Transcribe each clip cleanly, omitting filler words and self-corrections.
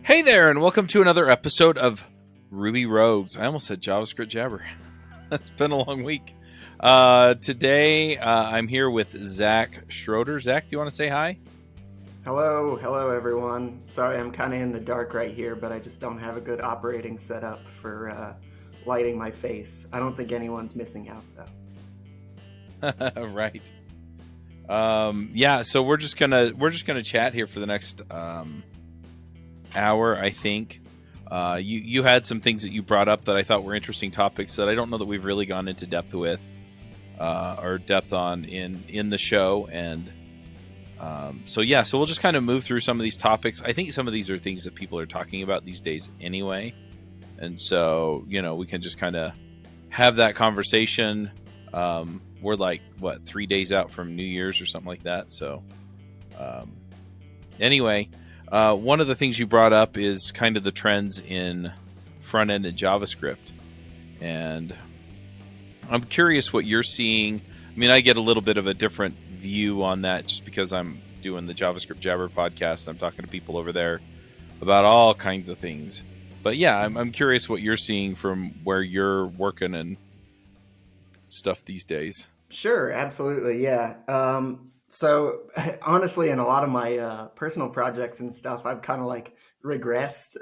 Hey there, and welcome to another episode of Ruby Rogues. I almost said JavaScript Jabber. It's been a long week. Today, I'm here with Zach Schroeder. Zach, do you want to say hi? Hello everyone. Sorry, I'm kind of in the dark right here, but I just don't have a good operating setup for lighting my face. I don't think anyone's missing out though. Right. So we're just gonna chat here for the next hour, I think. You had some things that you brought up that I thought were interesting topics that I don't know that we've really gone into depth with or depth on in the show, and so we'll just kind of move through some of these topics. I think some of these are things that people are talking about these days anyway, and so we can just kind of have that conversation. We're like 3 days out from New Year's or something like that. So anyway. One of the things you brought up is kind of the trends in front end and JavaScript. And I'm curious what you're seeing. I mean, I get a little bit of a different view on that just because I'm doing the JavaScript Jabber podcast. I'm talking to people over there about all kinds of things. But yeah, I'm curious what you're seeing from where you're working and stuff these days. Sure, absolutely, yeah. So honestly, in a lot of my personal projects and stuff, I've kind of like regressed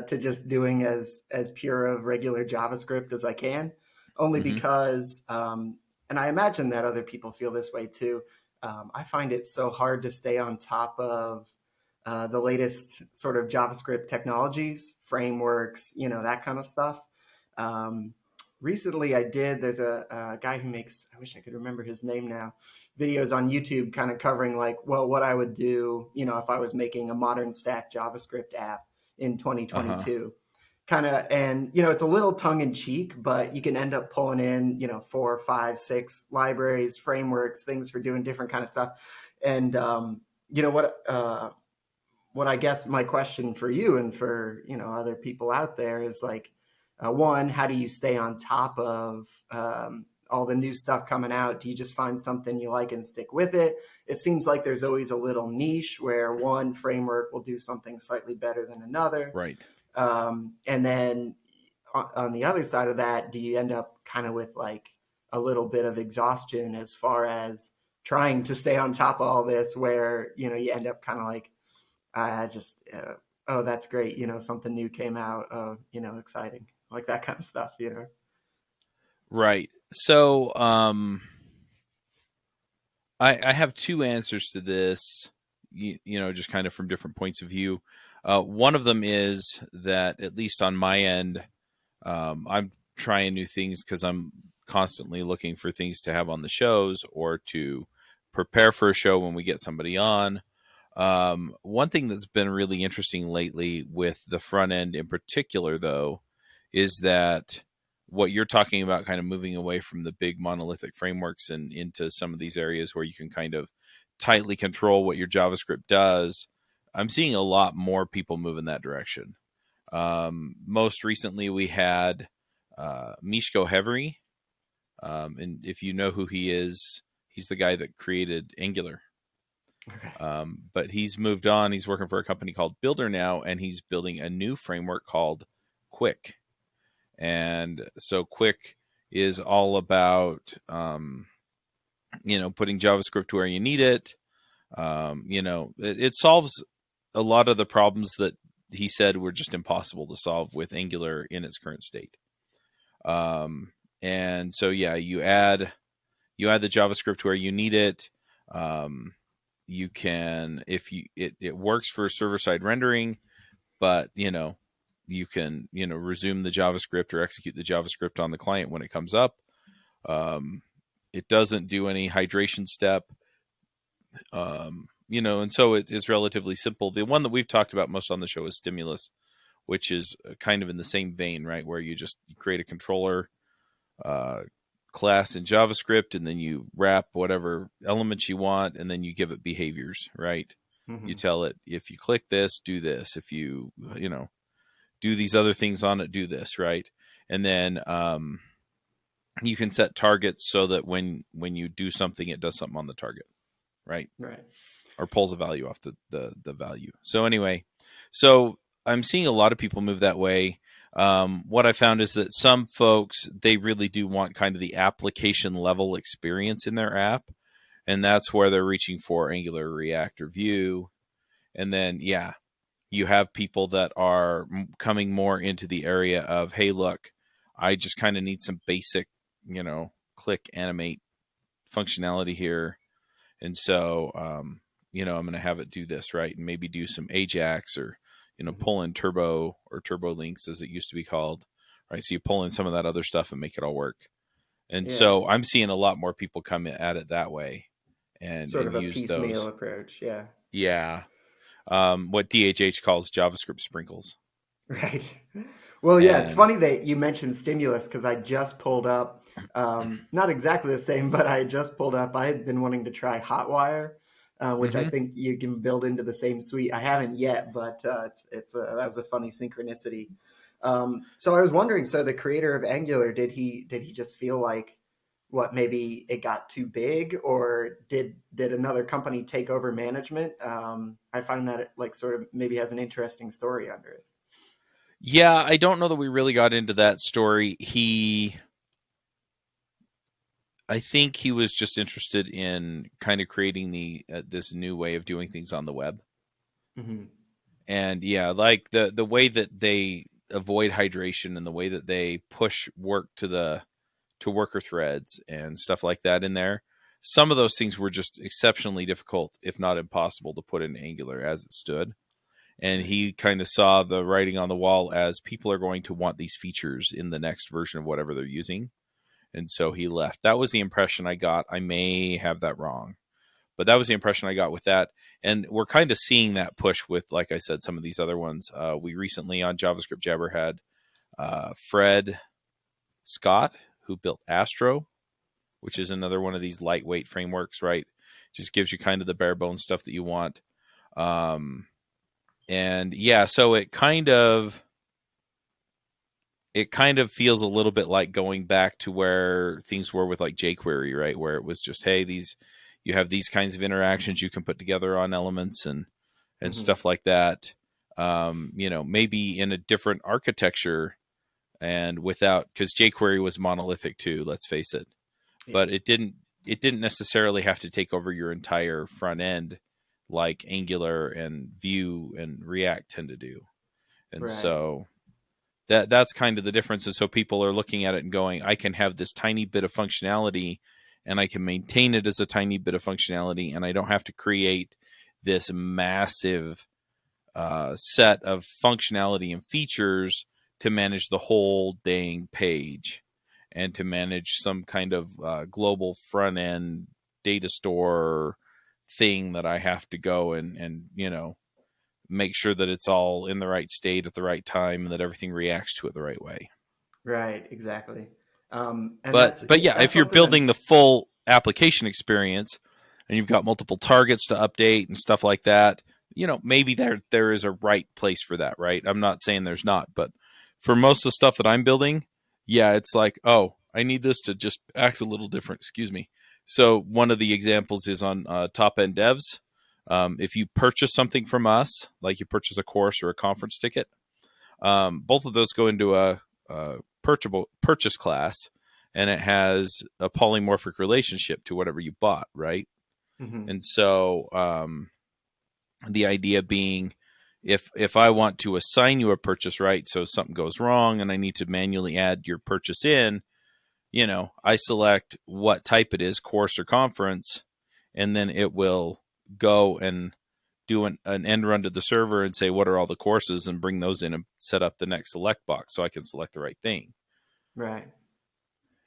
to just doing as pure of regular JavaScript as I can, only Mm-hmm. because, and I imagine that other people feel this way too. I find it so hard to stay on top of the latest sort of JavaScript technologies, frameworks, that kind of stuff. Recently there's a guy who makes, I wish I could remember his name now, videos on YouTube kind of covering like, well, what I would do, if I was making a modern stack JavaScript app in 2022. Kind of, and it's a little tongue in cheek, but you can end up pulling in 4, 5, 6 libraries, frameworks, things for doing different kind of stuff. And what I guess my question for you and for other people out there is like, one, how do you stay on top of all the new stuff coming out? Do you just find something you like and stick with it? It seems like there's always a little niche where one framework will do something slightly better than another. Right. And then on the other side of that, do you end up kind of with like a little bit of exhaustion as far as trying to stay on top of all this, where you end up kind of like, oh, that's great, something new came out, exciting, like that kind of stuff. Right. So I have two answers to this, just kind of from different points of view. One of them is that, at least on my end, I'm trying new things because I'm constantly looking for things to have on the shows or to prepare for a show when we get somebody on. One thing that's been really interesting lately with the front end in particular, though, is that what you're talking about, kind of moving away from the big monolithic frameworks and into some of these areas where you can kind of tightly control what your JavaScript does. I'm seeing a lot more people move in that direction. Most recently, we had Miško Hevery. And if you know who he is, he's the guy that created Angular. Okay. But he's moved on. He's working for a company called Builder now, and he's building a new framework called Qwik. And so Qwik is all about, putting JavaScript where you need it. It solves a lot of the problems that he said were just impossible to solve with Angular in its current state. And so, you add the JavaScript where you need it. You can, it works for server-side rendering, but, you can, resume the JavaScript or execute the JavaScript on the client when it comes up. It doesn't do any hydration step, and so it's relatively simple. The one that we've talked about most on the show is Stimulus, which is kind of in the same vein, right? Where you create a controller class in JavaScript, and then you wrap whatever elements you want, and then you give it behaviors, right? Mm-hmm. You tell it, if you click this, do this. If you, do these other things on it, do this, right? And then you can set targets so that when you do something, it does something on the target, right? Right. Or pulls a value off the value. So anyway, so I'm seeing a lot of people move that way. What I found is that some folks, they really do want kind of the application level experience in their app, and that's where they're reaching for Angular, React, or Vue. And then, yeah, you have people that are coming more into the area of, hey, look, I just kind of need some basic, click, animate functionality here. And so, I'm going to have it do this, right? And maybe do some Ajax or, pull in Turbo or Turbo Links as it used to be called, right? So you pull in some of that other stuff and make it all work. And Yeah. so I'm seeing a lot more people come at it that way Sort and of a use piecemeal those. approach. Yeah. Yeah. What DHH calls JavaScript sprinkles. Right. Well, yeah, it's And funny that you mentioned Stimulus because I just pulled up, not exactly the same, but I just pulled up. I had been wanting to try Hotwire, which I mhm. think you can build into the same suite. I haven't yet, but that was a funny synchronicity. So I was wondering, so the creator of Angular, did he just feel like what maybe it got too big, or did another company take over management? I find that it like sort of maybe has an interesting story under it. Yeah, I don't know that we really got into that story. I think he was just interested in kind of creating this new way of doing things on the web. Hmm. And yeah, like the way that they avoid hydration and the way that they push work to worker threads and stuff like that in there. Some of those things were just exceptionally difficult, if not impossible, to put in Angular as it stood. And Right. he kind of saw the writing on the wall as people are going to want these features in the next version of whatever they're using. And so he left. That was the impression I got. I may have that wrong, but that was the impression I got with that. And we're kind of seeing that push with, like I said, some of these other ones. We recently on JavaScript Jabber had Fred Scott, who built Astro, which is another one of these lightweight frameworks, right? Just gives you kind of the bare bones stuff that you want. And yeah, so it kind of feels a little bit like going back to where things were with like jQuery, right? Where it was just, hey, you have these kinds of interactions you can put together on elements and Hmm. stuff like that. Maybe in a different architecture and without, because jQuery was monolithic too, let's face it. Yeah. But it didn't necessarily have to take over your entire front end like Angular and Vue and React tend to do. And Right. so that's kind of the difference. And so people are looking at it and going, I can have this tiny bit of functionality and I can maintain it as a tiny bit of functionality, and I don't have to create this massive set of functionality and features to manage the whole dang page and to manage some kind of global front end data store thing that I have to go and make sure that it's all in the right state at the right time and that everything reacts to it the right way. Right. Exactly. And But yeah, that's if you're something that. building the full application experience and you've got multiple targets to update and stuff like that, maybe there is a right place for that, right? I'm not saying there's not, but for most of the stuff that I'm building, yeah, it's like, oh, I need this to just act a little different. Excuse me. So one of the examples is on top end devs. If you purchase something from us, like you purchase a course or a conference ticket, both of those go into a purchase class, and it has a polymorphic relationship to whatever you bought, right? Mhm. And so the idea being, if I want to assign you a purchase right, so something goes wrong and I need to manually add your purchase in, I select what type it is, course or conference, and then it will go and do an end run to the server and say, what are all the courses, and bring those in and set up the next select box so I can select the right thing. Right.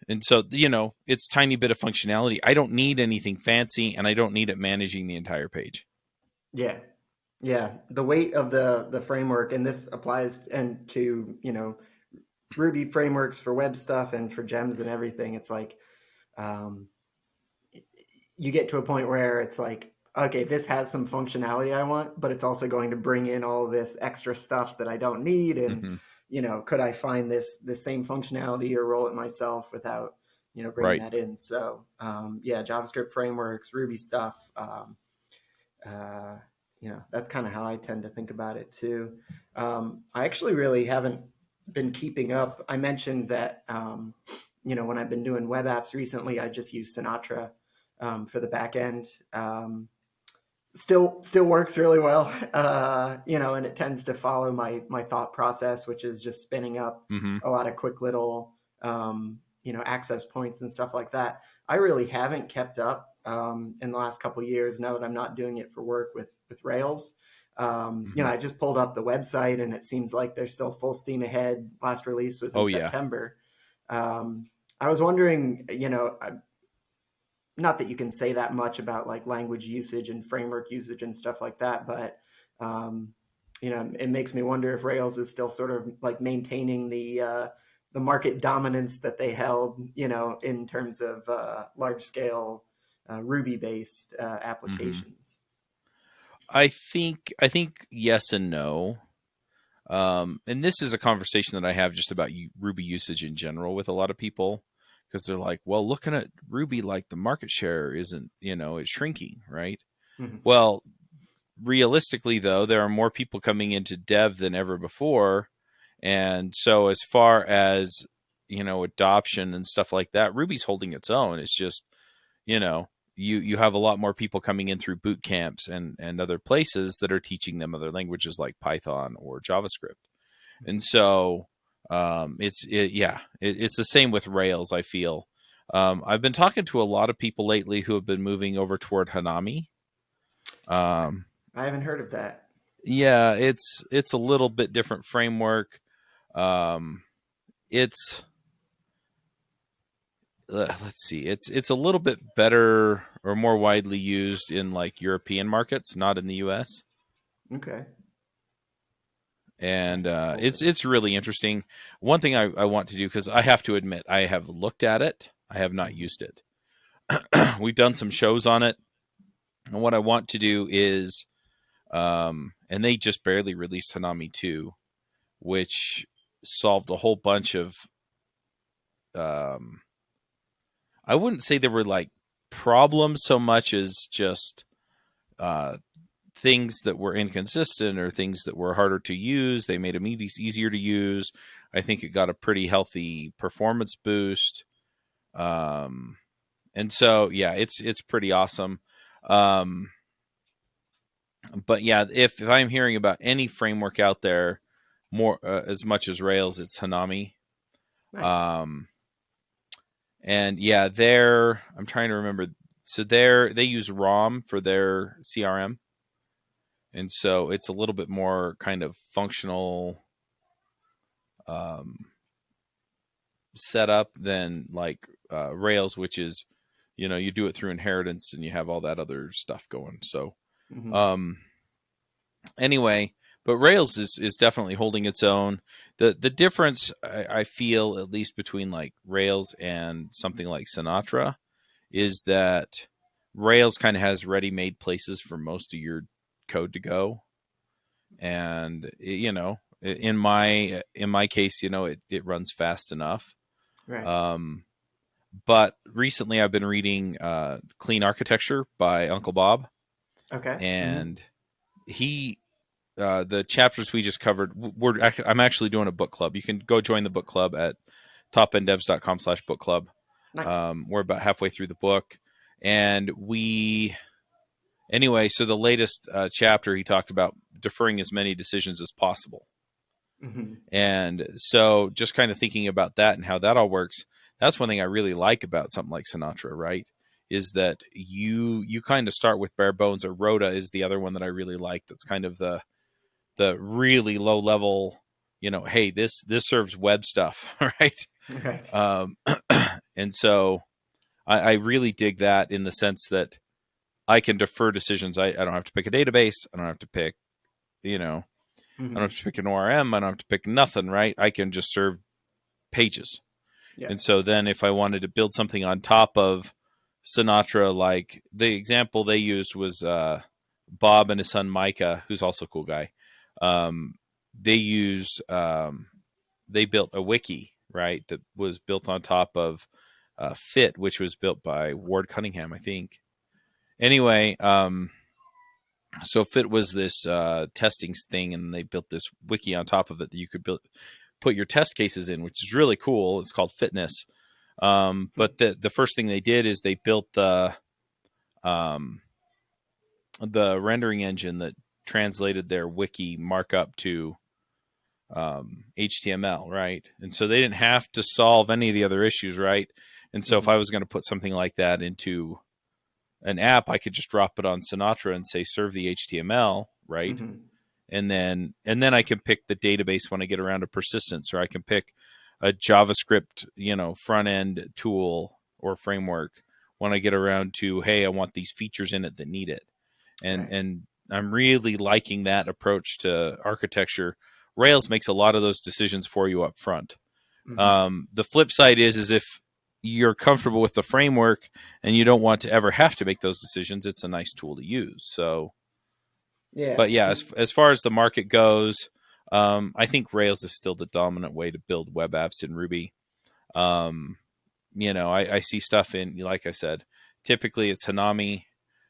And so, it's tiny bit of functionality. I don't need anything fancy, and I don't need it managing the entire page. Yeah. Yeah. The weight of the framework, and this applies and to, Ruby frameworks for web stuff and for gems and everything. It's like um, you get to a point where it's like, okay, this has some functionality I want, but it's also going to bring in all this extra stuff that I don't need. And, Hmm. could I find this same functionality or roll it myself without, bringing Right. that in? So, yeah, JavaScript frameworks, Ruby stuff. Uh, that's kind of how I tend to think about it too. I actually really haven't been keeping up. I mentioned that, when I've been doing web apps recently, I just use Sinatra for the back end. Still works really well, and it tends to follow my thought process, which is just spinning up Mm-hmm. a lot of quick little, access points and stuff like that. I really haven't kept up in the last couple of years. Now that I'm not doing it for work with Rails, Mm-hmm. I just pulled up the website and it seems like they're still full steam ahead. Last release was in Oh yeah. September. I was wondering, not that you can say that much about like language usage and framework usage and stuff like that, but it makes me wonder if Rails is still sort of like maintaining the market dominance that they held, in terms of large scale Ruby based Mm-hmm. applications. I think yes and no. And this is a conversation that I have just about Ruby usage in general with a lot of people, because they're like, well, looking at Ruby, like the market share isn't, it's shrinking, right? Mhm. Well, realistically, though, there are more people coming into dev than ever before. And so, as far as, adoption and stuff like that, Ruby's holding its own. It's just, you know, you have a lot more people coming in through boot camps and other places that are teaching them other languages like Python or JavaScript. And so, it's the same with Rails, I feel. I've been talking to a lot of people lately who have been moving over toward Hanami. Um, I haven't heard of that. yeah, it's a little bit different framework. Um, it's let's see, it's a little bit better or more widely used in like European markets, not in the U.S. Okay. And Cool. it's really interesting. One thing I want to do, because I have to admit I have looked at it, I have not Mhm. used it. We've done some shows on it, and what I want to do is, and they just barely released Hanami 2, which solved a whole bunch of, um, I wouldn't say there were like problems so much as just uh, things that were inconsistent or things that were harder to use. They made them easier to use. I think it got a pretty healthy performance boost. Um, and so, yeah, it's pretty awesome. Um, but yeah, if I'm hearing about any framework out there more as much as Rails, it's Hanami. Nice. Um, and yeah, I'm trying to remember. So they use ROM for their CRM, and so it's a little bit more kind of functional um, setup than like Rails, which is, you do it through inheritance and you have all that other stuff going. So Hmm. um, anyway, but Rails is definitely holding its own. The difference I feel, at least between like Rails and something like Sinatra, is that Rails kind of has ready-made places for most of your code to go, and in my case, it runs fast enough. Right. Um, but recently, I've been reading Clean Architecture by Uncle Bob, Okay. Hmm. and he the chapters we just covered. I'm actually doing a book club. You can go join the book club at topenddevs.com/book club. Nice. We're about halfway through the book, and anyway. So the latest chapter, he talked about deferring as many decisions as possible. Hmm. And so just kind of thinking about that and how that all works, that's one thing I really like about something like Sinatra, right? Is that you kind of start with bare bones, or Rhoda is the other one that I really like. That's kind of the really low level, hey, this serves web stuff, right? Right. Um, and so I really dig that, in the sense that I can defer decisions. I don't have to pick a database. I don't have to pick, I don't Hmm. have to pick an ORM. I don't have to pick nothing, right? I can just serve pages. Yeah. And so then if I wanted to build something on top of Sinatra, like the example they used was Bob and his son Micah, who's also a cool guy. Um, they use they built a wiki, right, that was built on top of Fit, which was built by Ward Cunningham, I think. Anyway, So Fit was this testing thing, and they built this wiki on top of it that you could put your test cases in, which is really cool. It's called Fitness. But the first thing they did is they built um, the rendering engine that translated their wiki markup to HTML, right? And so they didn't have to solve any of the other issues, right? And so if I was going to put something like that into an app, I could just drop it on Sinatra and say serve the HTML, right? Mm-hmm. And then I can pick the database when I get around to persistence, or I can pick a JavaScript, front end tool or framework when I get around to, hey, I want these features in it that need it. And I'm really liking that approach to architecture. Rails makes a lot of those decisions for you up front. Mm-hmm. The flip side is if you're comfortable with the framework and you don't want to ever have to make those decisions, it's a nice tool to use. So, Yeah. but yeah, as far as the market goes, I think Rails is still the dominant way to build web apps in Ruby. I see stuff in, like I said, typically it's Hanami,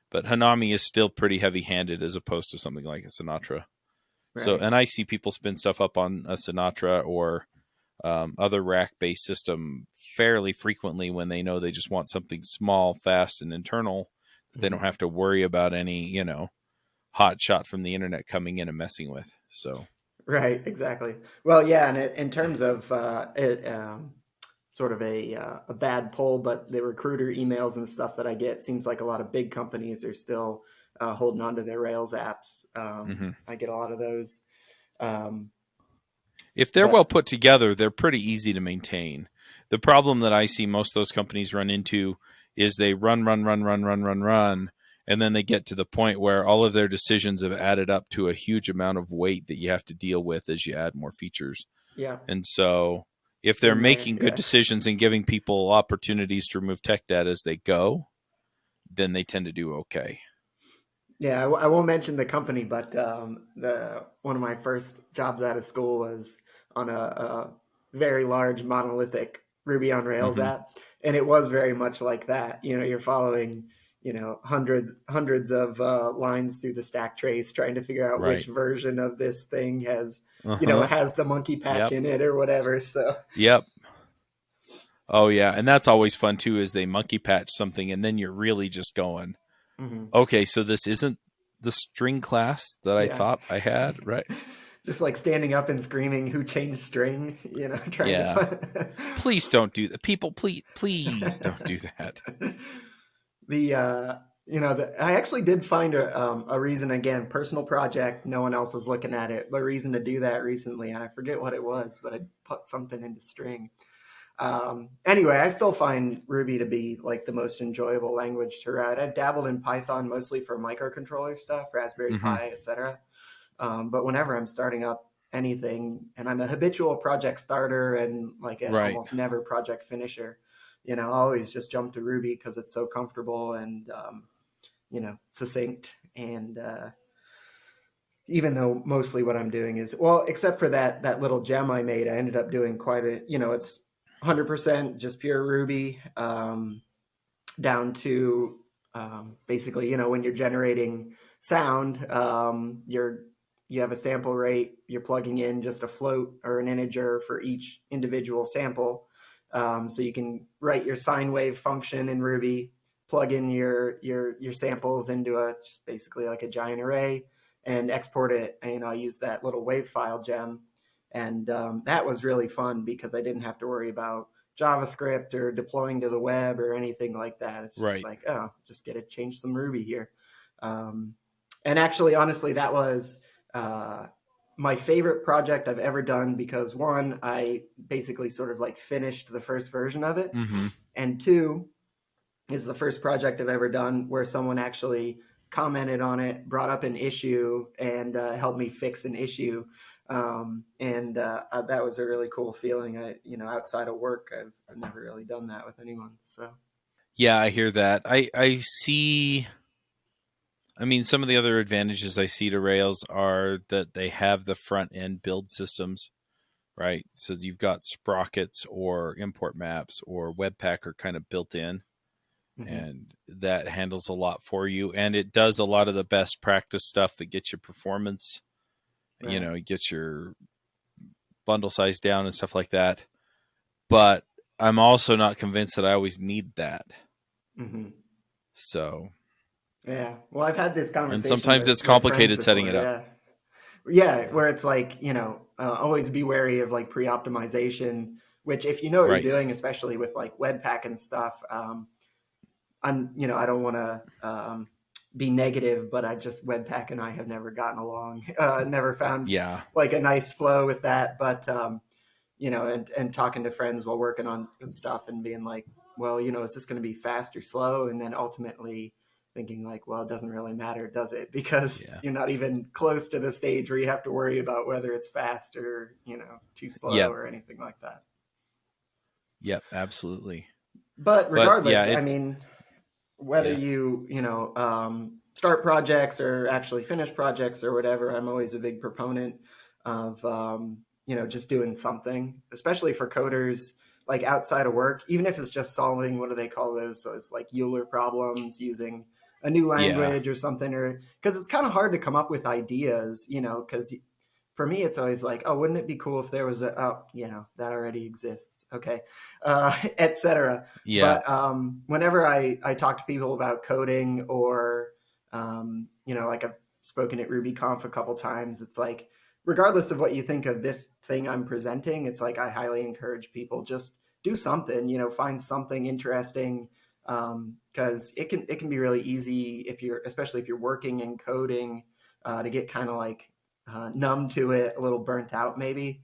but Hanami is still pretty heavy-handed as opposed to something like a Sinatra. So, Right. and I see people spin stuff up on a Sinatra or other rack-based system fairly frequently when they know they just want something small, fast, and internal. That they don't have to worry about any, hot shot from the internet coming in and messing with. So, Right. Exactly. Well, yeah, and in terms of sort of a bad pull, but the recruiter emails and stuff that I get seems like a lot of big companies are still holding on to their Rails apps. mhm. I get a lot of those. Um, If they're well but put together, they're pretty easy to maintain. The problem that I see most of those companies run into is they run, and then they get to the point where all of their decisions have added up to a huge amount of weight that you have to deal with as you add more features. yeah, And so if they're been there. making good Yeah. decisions and giving people opportunities to remove tech debt as they go, then they tend to do okay. Yeah, I won't mention the company, but the one of my first jobs out of school was on a very large monolithic Ruby on Rails Hmm. app, and it was very much like that. You're following, hundreds of lines through the stack trace, trying to figure out which Right. version of this thing has, Uh-huh. has the monkey patch Yep. in it or whatever. So, Yep. Oh yeah, and that's always fun too. Is they monkey patch something, and then you're really just going, mhm. okay, so this isn't the string class that I Yeah. thought I had, right? Just like standing up and screaming, "Who changed string?" Trying to Yeah. find. Please don't do that. People, please don't do that. I actually did find a reason, again, personal project. No one else was looking at it, but reason to do that recently, and I forget what it was, but I put something into string. Anyway, I still find Ruby to be like the most enjoyable language to write. I've dabbled in Python mostly for microcontroller stuff, Raspberry Hmm. Pi, etc. But whenever I'm starting up anything, and I'm a habitual project starter and like an Right. almost never project finisher, I always just jump to Ruby because it's so comfortable and succinct. And even though mostly what I'm doing is, well, except for that little gem I made, I ended up doing quite a, it's 100% just pure Ruby, down to basically, when you're generating sound, you have a sample rate, you're plugging in just a float or an integer for each individual sample. So you can write your sine wave function in Ruby, plug in your samples into just basically like a giant array, and export it. And I use that little wave file gem, and that was really fun because I didn't have to worry about JavaScript or deploying to the web or anything like that. It's just Right. like, oh, just get to change some Ruby here. And actually, honestly, that was my favorite project I've ever done because one, I basically sort of like finished the first version of it, Hmm. and two, is the first project I've ever done where someone actually commented on it, brought up an issue, and helped me fix an issue. And that was a really cool feeling. Outside of work, I've never really done that with anyone. So Yeah, I hear that. I see. I mean, some of the other advantages I see to Rails are that they have the front end build systems, right? So you've got sprockets or import maps or Webpack are kind of built in. Mm-hmm. and that handles a lot for you. And it does a lot of the best practice stuff that gets your performance, Right. it gets your bundle size down and stuff like that. But I'm also not convinced that I always need that. Mm-hmm. So, Yeah. Well, I've had this and conversation sometimes it's with friends complicated setting before. it up. Yeah. Yeah, where it's like, always be wary of like pre-optimization, which if you know what you're Right. doing, especially with like Webpack and stuff, I don't want to be negative, but Webpack and I have never gotten along, never found Yeah. like a nice flow with that. But, and talking to friends while working on stuff and being like, well, is this going to be fast or slow? And then ultimately thinking like, well, it doesn't really matter, does it? Because Yeah. you're not even close to the stage where you have to worry about whether it's fast or, too slow Yep. or anything like that. Yep. Absolutely. But But yeah, regardless, I it's, mean, whether yeah. you start projects or actually finish projects or whatever, I'm always a big proponent of just doing something, especially for coders, like outside of work, even if it's just solving, what do they call those like Euler problems using a new Yeah. language or something, or because it's kind of hard to come up with ideas, because for me, it's always like, oh, wouldn't it be cool if there was that already exists. Okay. Etc. Yeah. But whenever I talk to people about coding or, like I've spoken at RubyConf a couple times, it's like, regardless of what you think of this thing I'm presenting, it's like, I highly encourage people just do something, find something interesting. Cause it can be really easy especially if you're working in coding, to get kind of like, numb to it, a little burnt out maybe.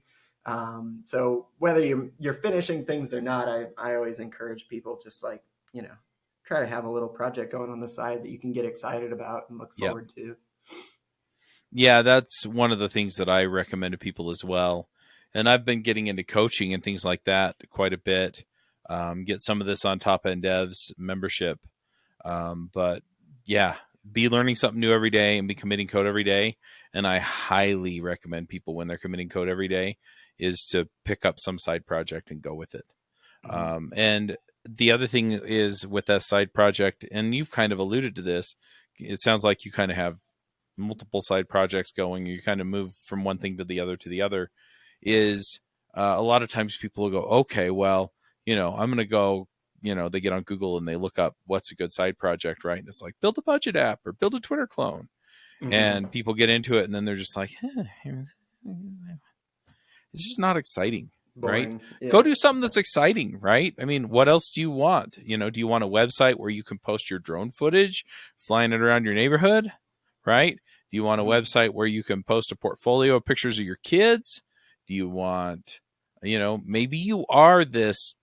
So whether you're finishing things or not, I always encourage people just like, try to have a little project going on the side that you can get excited about and look Yep. forward to. Yeah. That's one of the things that I recommend to people as well. And I've been getting into coaching and things like that quite a bit. Get some of this on Top End Devs membership. But yeah, be learning something new every day and be committing code every day. And I highly recommend people, when they're committing code every day, is to pick up some side project and go with it. Mm-hmm. And the other thing is with that side project, and you've kind of alluded to this, it sounds like you kind of have multiple side projects going. You kind of move from one thing to the other, is a lot of times people will go, okay, well, I'm going to go, they get on Google and they look up what's a good side project, right? And it's like, build a budget app or build a Twitter clone. Mm-hmm. And people get into it and then they're just like, it's just not exciting, right? Boring. Go Yeah. do something that's exciting, right? I mean, what else do you want? Do you want a website where you can post your drone footage, flying it around your neighborhood, right? Do you want a Mm-hmm. website where you can post a portfolio of pictures of your kids? Do you want, maybe you are this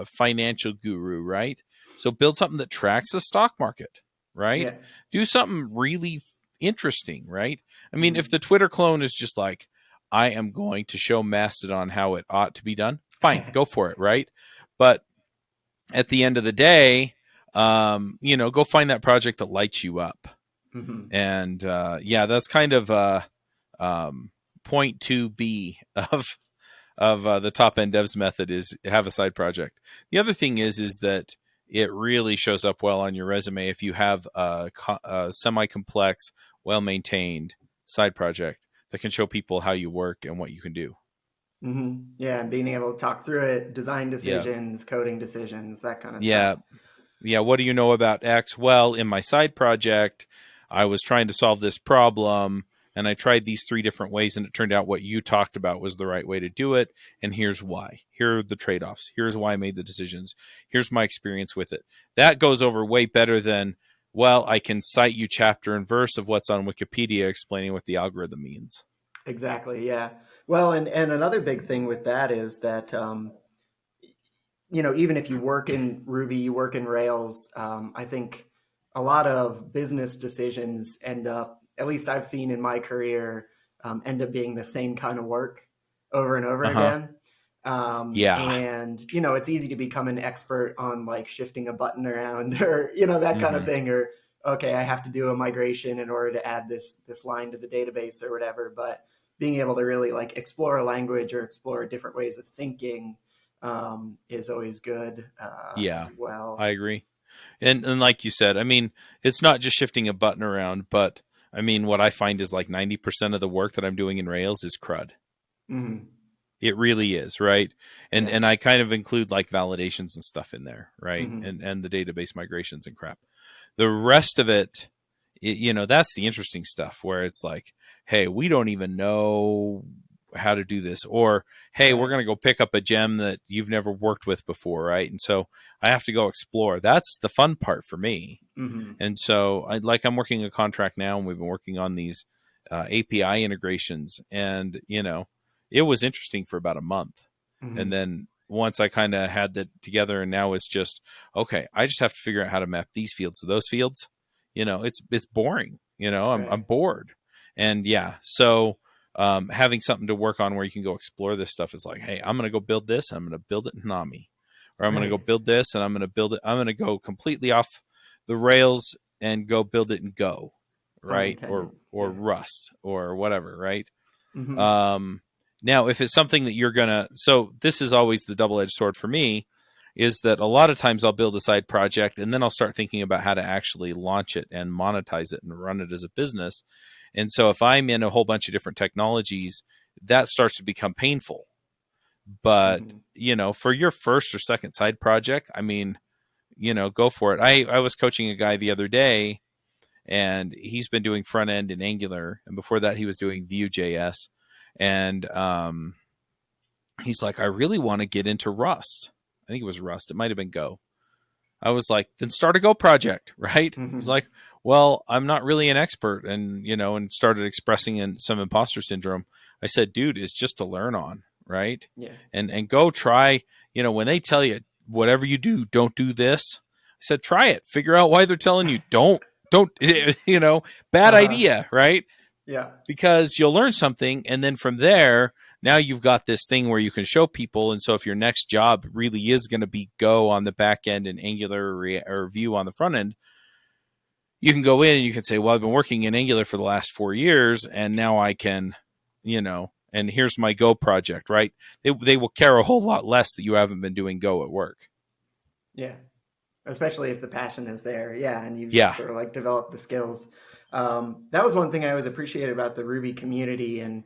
financial guru, right? So build something that tracks the stock market, right? Yeah. Do something really interesting, right? I mean, if Mm-hmm. the Twitter clone is just like, I am going to show Mastodon how it ought to be done, fine, go for it, right? But at the end of the day, go find that project that lights you up. Mm-hmm. And yeah, that's kind of point 2B of the Top End Devs method, is have a side project. The other thing is that it really shows up well on your resume if you have a semi-complex, well-maintained side project that can show people how you work and what you can do. Mm-hmm. Yeah, and being able to talk through it, design Yeah. decisions, coding decisions, that kind of stuff. Yeah. Yeah. What do you know about X? Well, in my side project, I was trying to solve this problem and I tried these 3 different ways, and it turned out what you talked about was the right way to do it. And here's why. Here are the trade offs. Here's why I made the decisions. Here's my experience with it. That goes over way better than, well, I can cite you chapter and verse of what's on Wikipedia explaining what the algorithm means. Exactly. Yeah. Well, and another big thing with that is that, even if you work in Ruby, you work in Rails, I think a lot of business decisions end up, at least I've seen in my career, end up being the same kind of work over and over Uh-huh. again. Yeah. And, it's easy to become an expert on like shifting a button around or, that kind of Mm-hmm. thing, or, okay, I have to do a migration in order to add this line to the database or whatever. But being able to really like explore a language or explore different ways of thinking, is always good, Yeah, as well. I agree. And like you said, I mean, it's not just shifting a button around, but I mean, what I find is like 90% of the work that I'm doing in Rails is CRUD. Hmm. It really is, right? And Yeah. and I kind of include like validations and stuff in there, right? Hmm. And the database migrations and crap. The rest of it, that's the interesting stuff where it's like, hey, we don't even know how to do this, or hey, we're Right. going to go pick up a gem that you've never worked with before, right? And so I have to go explore. That's the fun part for me. Hmm. And so I'm working a contract now, and we've been working on these API integrations, and it was interesting for about a month, and Hmm. then once I kind of had that together, and now it's just okay. I just have to figure out how to map these fields to those fields. It's boring. I'm Right. bored, and yeah, so having something to work on where you can go explore this stuff is like, hey, I'm going to go build this. I'm going to build it in Nami, or I'm going to go Right. build this, and I'm going to build it. I'm going to go completely off the rails and go build it in Go, Pun right? Or intended. or Yeah. Rust or whatever, right? Hmm. Um, Now, if it's something that you're gonna, so this is always the double-edged sword for me, is that a lot of times I'll build a side project and then I'll start thinking about how to actually launch it and monetize it and run it as a business. And so if I'm in a whole bunch of different technologies, that starts to become painful. But Hmm. for your first or second side project, I mean, go for it. I was coaching a guy the other day, and he's been doing front end in Angular, and before that he was doing Vue.js, and he's like, I really want to get into Rust. I think it was Rust. It might have been Go. I was like, then start a Go project, right? He's Hmm. like, well, I'm not really an expert, and started expressing in some imposter syndrome. I said, dude, it's just to learn on, right? Yeah. And go try. When they tell you whatever you do, don't do this. I said, try it. Figure out why they're telling you don't. Bad Uh-huh. idea, right? Yeah. Because you'll learn something, and then from there, now you've got this thing where you can show people. And so if your next job really is going to be Go on the back end and Angular or Vue on the front end, you can go in and you can say, well, I've been working in Angular for the last 4 years, and now I can, and here's my Go project, right? They will care a whole lot less that you haven't been doing Go at work. Yeah. Especially if the passion is there. Yeah. And you've Yeah. sort of like developed the skills. That was one thing I always appreciated about the Ruby community, and,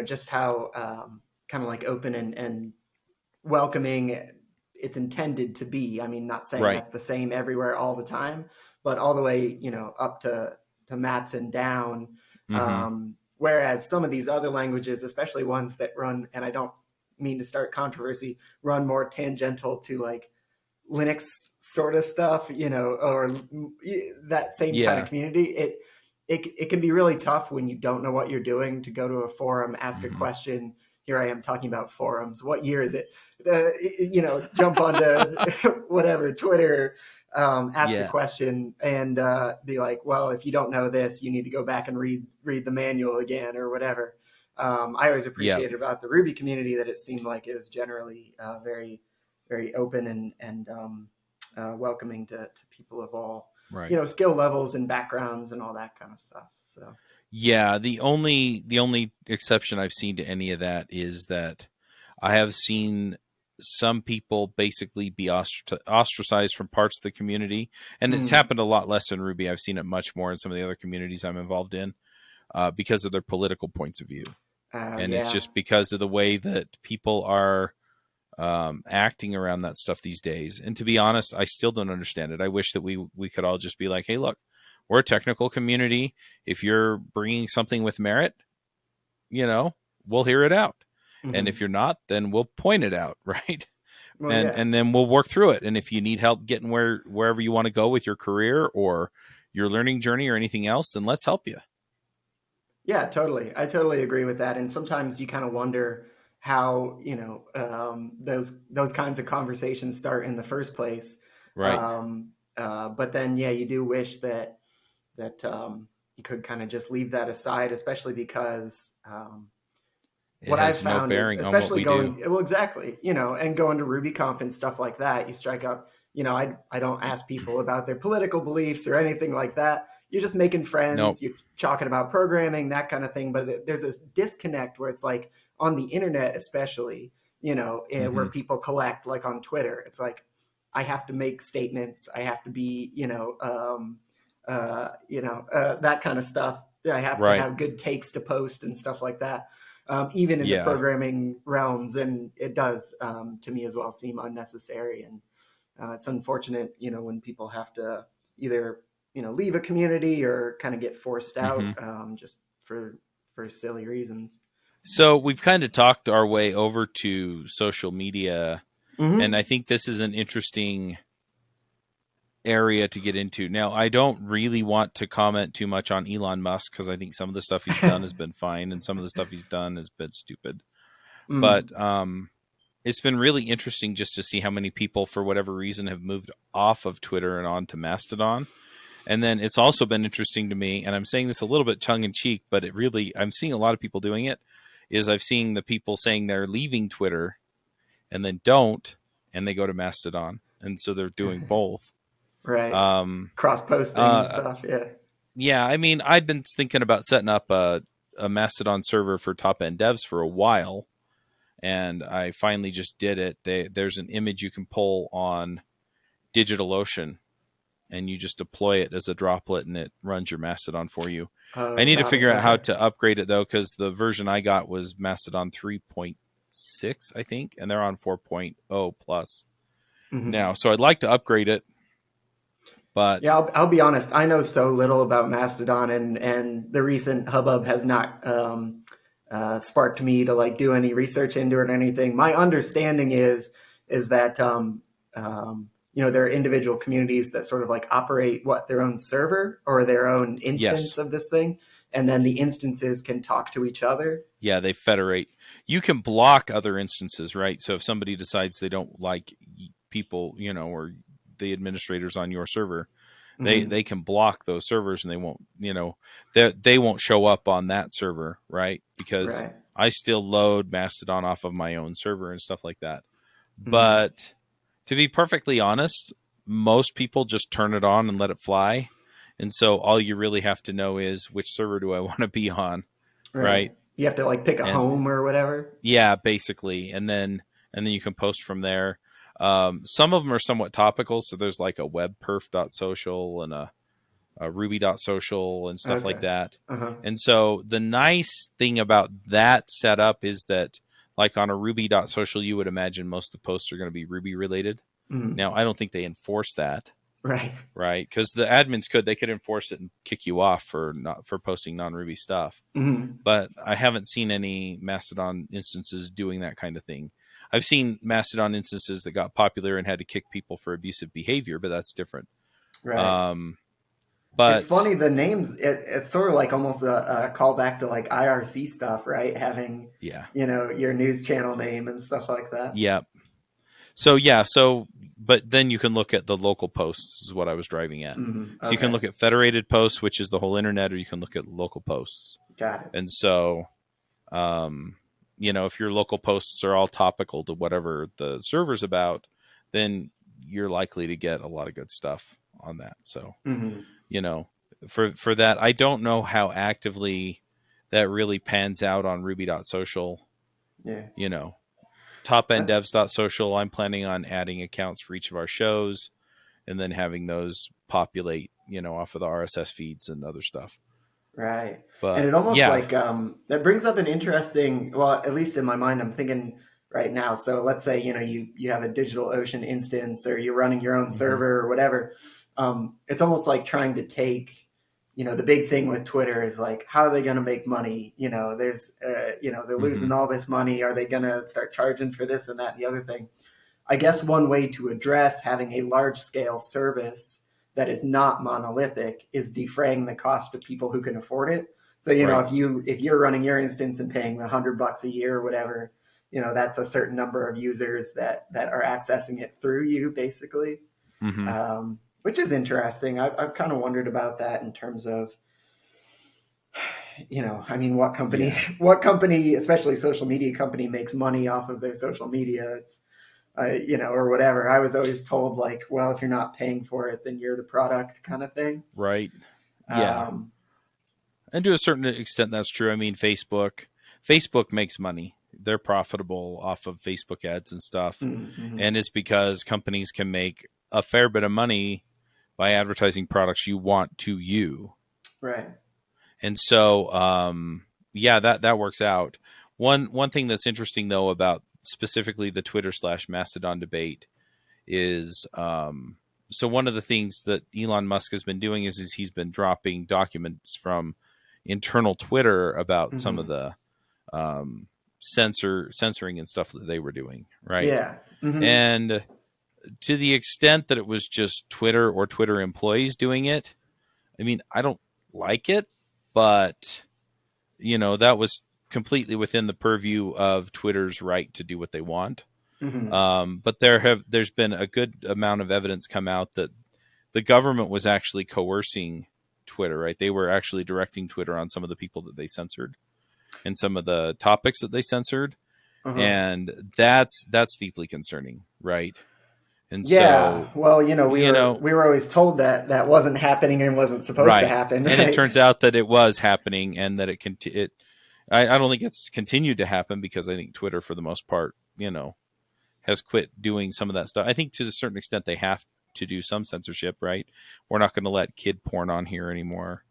just how kind of like open and welcoming it's intended to be. I mean, not saying Right. that's the same everywhere all the time, but all the way, up to Mats and down. Mm-hmm. Whereas some of these other languages, especially ones that run, and I don't mean to start controversy, run more tangential to like Linux sort of stuff, or that same kind of Yeah. community. It can be really tough when you don't know what you're doing to go to a forum, ask a Mm-hmm. question. Here I am talking about forums. What year is it? Jump onto whatever Twitter, ask a Yeah. question, and be like, well, if you don't know this, you need to go back and read the manual again or whatever. I always Yeah. appreciated about the Ruby community that it seemed like it was generally very, very open and welcoming to people of all Right. skill levels and backgrounds and all that kind of stuff. So Yeah. The only exception I've seen to any of that is that I have seen some people basically be ostracized from parts of the community, and it's mm, happened a lot less in Ruby. I've seen it much more in some of the other communities I'm involved in, because of their political points of view, and it's yeah, just because of the way that people are acting around that stuff these days. And to be honest, I still don't understand it. I wish that we could all just be like, hey, look, we're a technical community. If you're bringing something with merit, you know, we'll hear it out. And if hmm, you're not, then we'll point it out, right? well, and yeah. and then we'll work through it. And if you need help getting wherever you want to go with your career or your learning journey or anything else, then let's help you. Yeah, totally. I totally agree with that. And sometimes you kind of wonder how those kinds of conversations start in the first place. Right. But then, yeah, you do wish that you could kind of just leave that aside, especially because It what I've has no found is, bearing on what especially we do. going well, exactly, and going to RubyConf and stuff like that, you strike up. I don't ask people about their political beliefs or anything like that. You're just making Nope. friends. You're talking about programming, that kind of thing. But there's a disconnect where it's like on the internet, especially, where Mm-hmm. people collect, like on Twitter. It's like I have to make statements. I have to be, that kind of stuff. I have to Right. have good takes to post and stuff like that, even in the Yeah. programming realms. And it does, to me as well, seem unnecessary. And it's unfortunate, when people have to either, leave a community or kind of get forced Hmm. out, just for silly reasons. So we've kind of talked our way over to social media, and Mm-hmm. I think this is an interesting area to get into. Now, I don't really want to comment too much on Elon Musk because I think some of the stuff he's done has been fine, and some of the stuff he's done has been stupid. Mm. But it's been really interesting just to see how many people, for whatever reason, have moved off of Twitter and onto Mastodon. And then it's also been interesting to me, and I'm saying this a little bit tongue in cheek, but I'm seeing a lot of people doing it. Is I've seen the people saying they're leaving Twitter and then don't, and they go to Mastodon, and so they're doing both. Right. Um, Cross posting and uh, stuff. Yeah. yeah, I mean, I'd been thinking about setting up a Mastodon server for top end devs for a while, and I finally just did it. There's an image you can pull on DigitalOcean, and you just deploy it as a droplet, and it runs your Mastodon for you. I Oh, need to got it. figure out how Okay. to upgrade it though, because the version I got was Mastodon 3.6, I think, and they're on 4.0 plus Hmm. now. So I'd like to upgrade it, but Yeah, I'll be honest. I know so little about Mastodon, and the recent hubbub has not sparked me to like do any research into it or anything. My understanding is that there are individual communities that sort of like operate their own server or their own yes, instance of this thing, and then the instances can talk to each other. yeah, they federate. You can block other instances, right? So if somebody decides they don't like people, or the administrators on your server, Hmm. they can block those servers, and they won't, they won't show up on that server, right? Because Right. I still load Mastodon off of my own server and stuff like that. Hmm. But to be perfectly honest, most people just turn it on and let it fly. And so all you really have to know is which server do I want to be on, Right. right? You have to like pick a And home or whatever. yeah, basically, and then you can post from there. Some of them are somewhat topical, so there's like a webperf.social and a ruby.social and stuff like Okay. that. Uh-huh. And so the nice thing about that setup is that, like on a ruby.social, you would imagine most of the posts are going to be Ruby related. Hmm. Now, I don't think they enforce that, Right. right? Because the admins they could enforce it and kick you off for not for posting non-Ruby stuff. Hmm. But I haven't seen any Mastodon instances doing that kind of thing. I've seen Mastodon instances that got popular and had to kick people for abusive behavior, but that's different. Right. Um, It's but funny, the names, it's sort of like almost a callback to like IRC stuff, right? Having, yeah, your news channel name and stuff like that. yeah. So yeah, but then you can look at the local posts is what I was driving at. Hmm. So you can Okay. look at federated posts, which is the whole internet, or you can look at local posts. Got it. And so, um, if your local posts are all topical to whatever the server's about, then you're likely to get a lot of good stuff on that. So, Hmm. you know, for that, I don't know how actively that really pans out on ruby.social. Yeah. You know, That's topenddevs.social, I'm planning on adding accounts for each of our shows and then having those populate, off of the RSS feeds and other stuff. right. And But it almost yeah, like, that brings up an interesting, well, at least in my mind, I'm thinking right now. So let's say, you have a DigitalOcean instance or you're running your own hmm, server or whatever. It's almost like trying to take, the big thing with Twitter is like, how are they going to make money? They're hmm, losing all this money. Are they going to start charging for this and that and the other thing? I guess one way to address having a large scale service that is not monolithic is defraying the cost of people who can afford it. So, right, if you're running your instance and paying $100 a year or whatever, that's a certain number of users that are accessing it through you, basically. hmm, Which is interesting. I've kind of wondered about that in terms of, I mean, what company, yeah. what company, especially social media company, makes money off of their social media? It's, or whatever. I was always told like, well, if you're not paying for it, then you're the product, kind of thing. Right. Yeah. Um, And to a certain extent, that's true. I mean, Facebook makes money. they're profitable off of Facebook ads and stuff. Mm-hmm. And it's because companies can make a fair bit of money by advertising products you want to you. Right. And so, yeah, that works out. One thing that's interesting though about specifically the Twitter/Mastodon debate is, so one of the things that Elon Musk has been doing is he's been dropping documents from internal Twitter about some of the censoring and stuff that they were doing, right? Yeah. Mm-hmm. And to the extent that it was just Twitter or Twitter employees doing it, I mean, I don't like it, but that was completely within the purview of Twitter's right to do what they want. Mm-hmm. But there's been a good amount of evidence come out that the government was actually coercing Twitter, right? They were actually directing Twitter on some of the people that they censored and some of the topics that they censored. And that's deeply concerning, right? And yeah, so, well, we were always told that wasn't happening and wasn't supposed to happen, right? And it turns out that it was happening, and that I don't think it's continued to happen, because I think Twitter, for the most part, has quit doing some of that stuff. I think to a certain extent they have to do some censorship, right? We're not going to let kid porn on here anymore,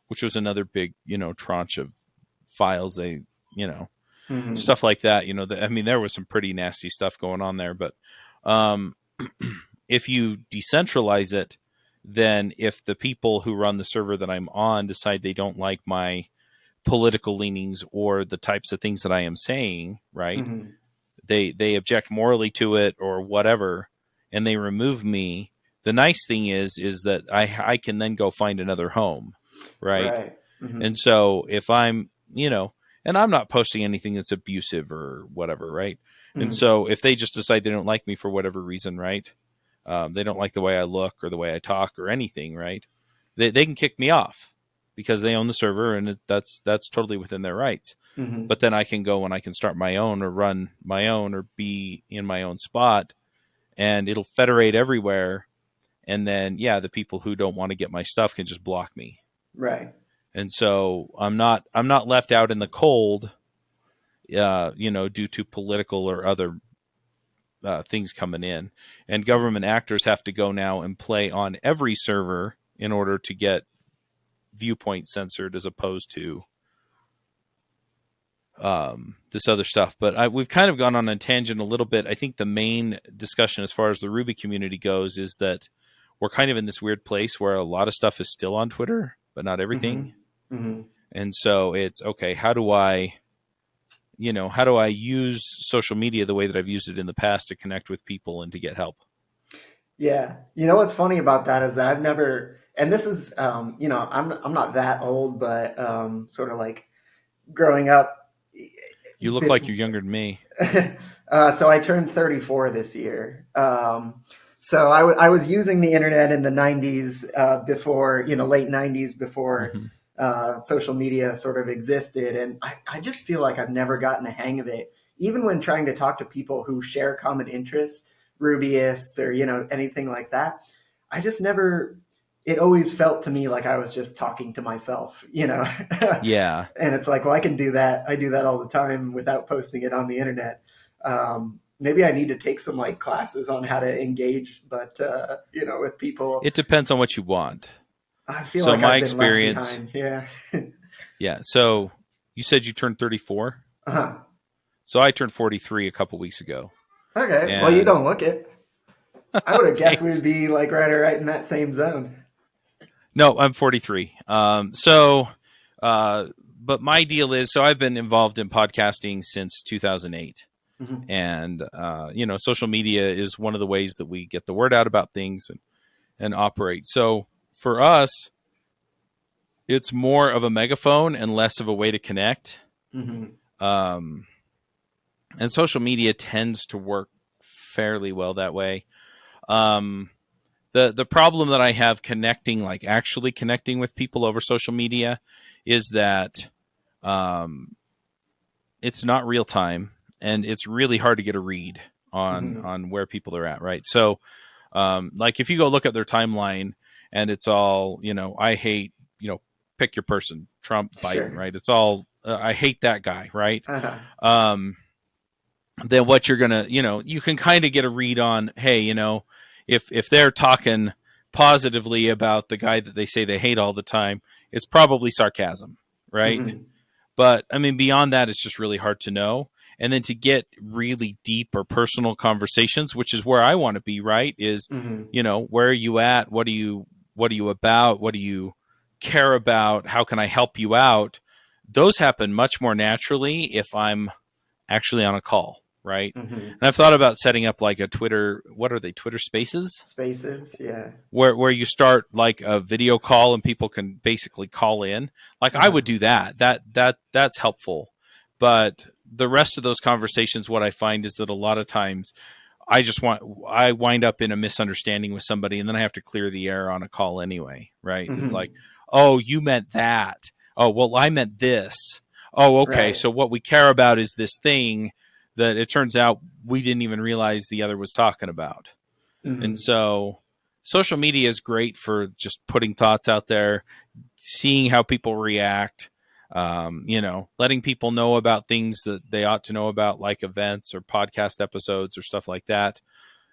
which was another big, tranche of files they, stuff like that. I mean, there was some pretty nasty stuff going on there, but if you decentralize it, then if the people who run the server that I'm on decide they don't like my political leanings or the types of things that I am saying, right? Mm-hmm. They object morally to it or whatever, and they remove me. The nice thing is that I can then go find another home, right? Mm-hmm. And so if I'm, and I'm not posting anything that's abusive or whatever, right? Mm-hmm. And so if they just decide they don't like me for whatever reason, right? They don't like the way I look or the way I talk or anything, right? They can kick me off because they own the server, and that's totally within their rights. Mm-hmm. But then I can go and I can start my own or run my own or be in my own spot, and it'll federate everywhere. And then, yeah, the people who don't want to get my stuff can just block me. Right. And so I'm not left out in the cold, due to political or other things coming in. And government actors have to go now and play on every server in order to get viewpoints censored, as opposed to this other stuff. But we've kind of gone on a tangent a little bit. I think the main discussion as far as the Ruby community goes is that we're kind of in this weird place where a lot of stuff is still on Twitter, but not everything. Mm-hmm. And so it's, okay, how do I use social media the way that I've used it in the past to connect with people and to get help? Yeah. What's funny about that is that I've never, and this is, I'm not that old, but sort of like growing up. You look like you're younger than me. So I turned 34 this year. So I was using the internet in the 90s, before, late 90s, before social media sort of existed. And I just feel like I've never gotten the hang of it, even when trying to talk to people who share common interests, Rubyists or, anything like that. I just never, it always felt to me like I was just talking to myself, Yeah. And it's like, well, I can do that. I do that all the time without posting it on the internet. Maybe I need to take some like classes on how to engage, but with people. It depends on what you want. I feel so like my I've been experience, left behind. Yeah. Yeah. So you said you turned 34. Uh-huh. So I turned 43 a couple weeks ago. Okay. Well, you don't look it. I would have guessed we'd be like right in that same zone. No, I'm 43. But my deal is, so I've been involved in podcasting since 2008. Mm-hmm. And, social media is one of the ways that we get the word out about things and operate. So for us, it's more of a megaphone and less of a way to connect. Mm-hmm. And social media tends to work fairly well that way. The problem that I have actually connecting with people over social media is that it's not real time, and it's really hard to get a read on where people are at, right? So like if you go look at their timeline and it's all, I hate, pick your person, Trump, Biden, Sure. right? It's all, I hate that guy, right? Uh-huh. then what you're gonna, you can kind of get a read on, hey, if they're talking positively about the guy that they say they hate all the time, it's probably sarcasm, right? Mm-hmm. But I mean, beyond that, it's just really hard to know. And then to get really deep or personal conversations, which is where I want to be, right? Is, Mm-hmm. where are you at? What are you about? What do you care about? How can I help you out? Those happen much more naturally if I'm actually on a call, right? Mm-hmm. And I've thought about setting up like a Twitter, what are they, Twitter Spaces? Spaces, yeah. Where you start like a video call and people can basically call in. Like I Uh-huh. would do that. That's helpful. But the rest of those conversations, what I find is that a lot of times I wind up in a misunderstanding with somebody, and then I have to clear the air on a call anyway, right? It's Mm-hmm. like, oh, you meant that. Oh, well, I meant this. Oh, okay. Right. So what we care about is this thing that it turns out we didn't even realize the other was talking about. And Mm-hmm. so social media is great for just putting thoughts out there, seeing how people react, letting people know about things that they ought to know about, like events or podcast episodes or stuff like that.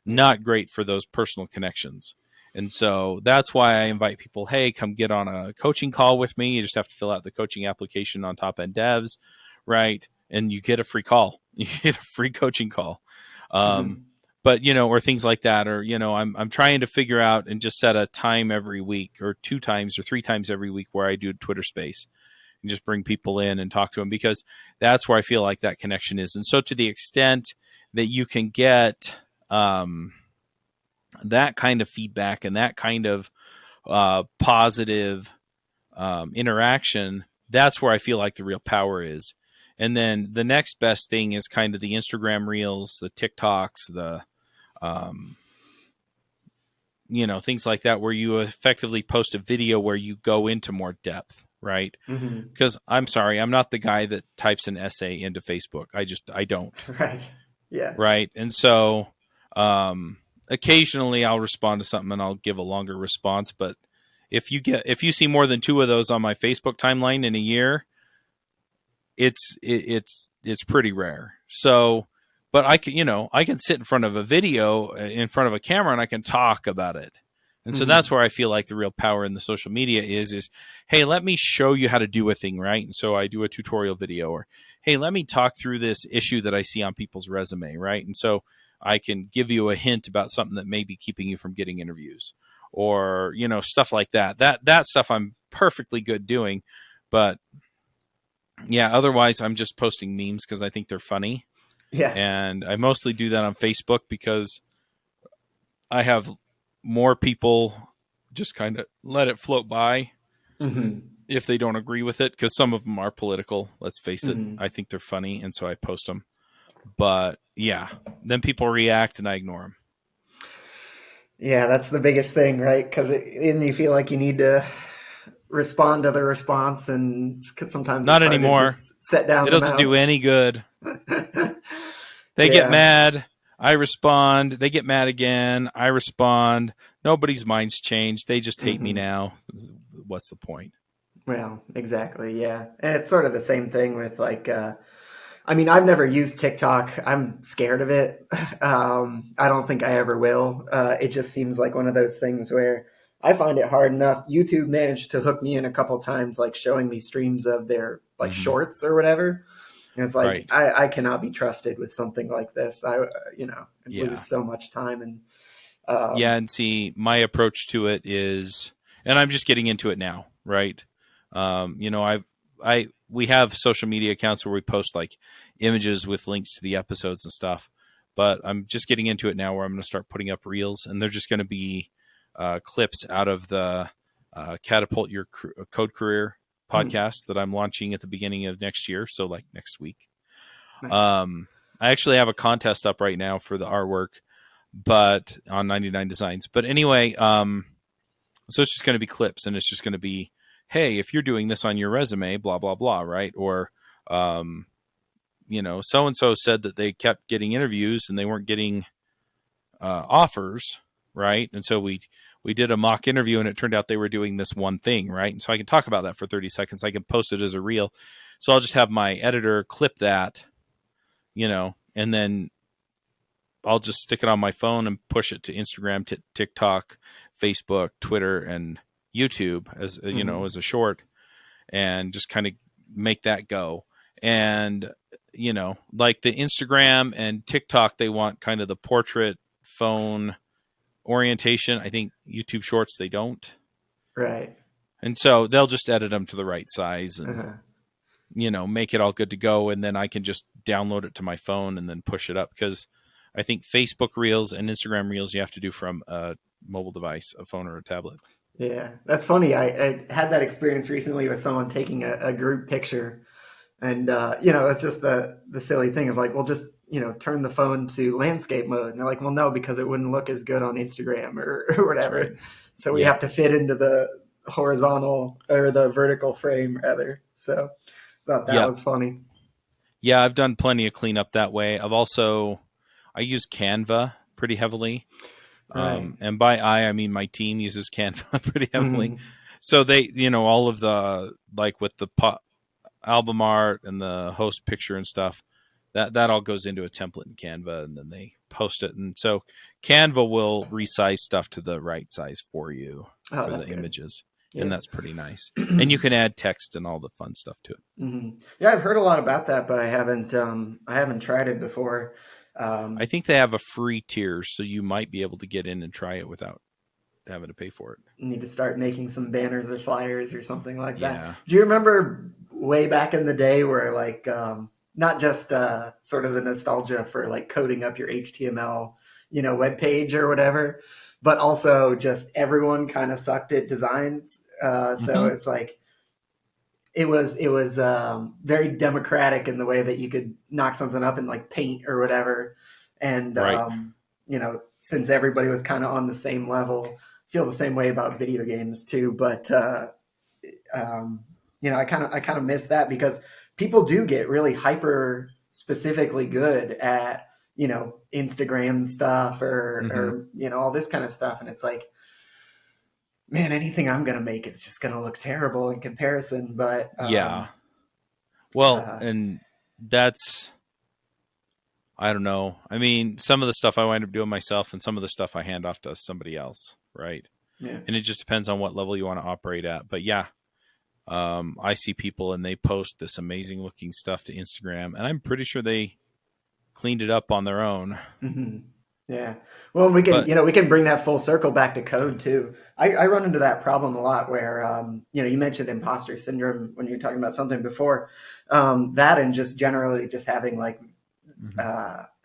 Yeah. Not great for those personal connections. And so that's why I invite people, hey, come get on a coaching call with me. You just have to fill out the coaching application on Top End Devs, right? And you get a free call. You get a free coaching call. Mm-hmm. But or things like that, or I'm trying to figure out and just set a time every week, or 2 times or 3 times every week, where I do Twitter Space and just bring people in and talk to them, because that's where I feel like that connection is. And so to the extent that you can get that kind of feedback and that kind of positive interaction, that's where I feel like the real power is. And then the next best thing is kind of the Instagram reels, the TikToks, the things like that, where you effectively post a video where you go into more depth, right? Mm-hmm. Because I'm sorry, I'm not the guy that types an essay into Facebook. I don't. Right. Yeah. Right. And so occasionally I'll respond to something and I'll give a longer response. But if you see more than 2 of those on my Facebook timeline in a year, it's pretty rare. So, but I can sit in front of a video, in front of a camera, and I can talk about it. And so Mm-hmm. that's where I feel like the real power in the social media is, hey, let me show you how to do a thing, right? And so I do a tutorial video, or, hey, let me talk through this issue that I see on people's resume, right? And so I can give you a hint about something that may be keeping you from getting interviews, or, stuff like that. That stuff I'm perfectly good doing. But yeah, otherwise I'm just posting memes because I think they're funny. Yeah. And I mostly do that on Facebook because I have more people just kind of let it float by Mm-hmm. if they don't agree with it, because some of them are political. Let's face it. Mm-hmm. I think they're funny, and so I post them. But yeah, then people react, and I ignore them. Yeah, that's the biggest thing, right? Because then you feel like you need to respond to the response, and sometimes it's Not hard to anymore. just set down It the doesn't do mouse. any good. They get Yeah. mad. I respond. They get mad again. I respond. Nobody's mind's changed. They just hate me Mm-hmm. now. What's the point? Well, exactly. Yeah. And it's sort of the same thing with like, I mean, I've never used TikTok. I'm scared of it. I don't think I ever will. It just seems like one of those things where I find it hard enough. YouTube managed to hook me in a couple times, like showing me streams of their like Mm-hmm. shorts or whatever. And it's like, Right. I cannot be trusted with something like this. I Yeah. lose so much time. And Yeah. And see, my approach to it is, and I'm just getting into it now, right? We have social media accounts where we post like images with links to the episodes and stuff, but I'm just getting into it now where I'm going to start putting up reels, and they're just going to be clips out of the Catapult Your Code Career podcast that I'm launching at the beginning of next year. So like next week. nice. I actually have a contest up right now for the artwork, but on 99 Designs. But anyway, so it's just going to be clips, and it's just going to be, hey, if you're doing this on your resume, blah, blah, blah, right? Or, so-and-so said that they kept getting interviews and they weren't getting offers, right? And so we did a mock interview, and it turned out they were doing this one thing, right? And so I can talk about that for 30 seconds. I can post it as a reel. So I'll just have my editor clip that, and then I'll just stick it on my phone and push it to Instagram, TikTok, Facebook, Twitter, and YouTube as you know, as a short, and just kind of make that go. And you know, like the Instagram and TikTok, they want kind of the portrait phone orientation. I think YouTube Shorts, they don't. Right. And so they'll just edit them to the right size and you know, make it all good to go, and then I can just download it to my phone and then push it up, because I think Facebook Reels and Instagram Reels you have to do from a mobile device, a phone or a tablet. Yeah, that's funny. I had that experience recently with someone taking a group picture, and you know, it's just the silly thing of like, well, just, you know, turn the phone to landscape mode, and they're like, well, no, because it wouldn't look as good on Instagram or whatever. Right. So we have to fit into the horizontal or the vertical frame rather. So thought that was funny. Yeah, I've done plenty of cleanup that way. I use Canva pretty heavily. Right. And by I mean my team uses Canva pretty heavily. So they, you know, all of the, like with the album art and the host picture and stuff, that all goes into a template in Canva, and then they post it. And so Canva will resize stuff to the right size for you for the images. Yeah. And that's pretty nice. And you can add text and all the fun stuff to it. Yeah, I've heard a lot about that, but I haven't tried it before. I think they have a free tier, so you might be able to get in and try it without having to pay for it. Need to start making some banners or flyers or something like that. Do you remember way back in the day where like not just sort of the nostalgia for like coding up your HTML, you know, web page or whatever, but also just everyone kind of sucked at designs. So it's like it was very democratic in the way that you could knock something up in like Paint or whatever. And you know, since everybody was kind of on the same level, I feel the same way about video games too. But you know, I kind of miss that, because people do get really hyper specifically good at, you know, Instagram stuff or you know, all this kind of stuff, and it's like, man, anything I'm gonna make is just gonna look terrible in comparison. But well, and that's, I don't know. I mean, some of the stuff I wind up doing myself, and some of the stuff I hand off to somebody else, right? Yeah. And it just depends on what level you want to operate at. But yeah, I see people and they post this amazing looking stuff to Instagram, and I'm pretty sure they cleaned it up on their own. Yeah. Well, we can, you know, we can bring that full circle back to code too. I run into that problem a lot where, you know, you mentioned imposter syndrome when you were talking about something before, that, and just generally just having like,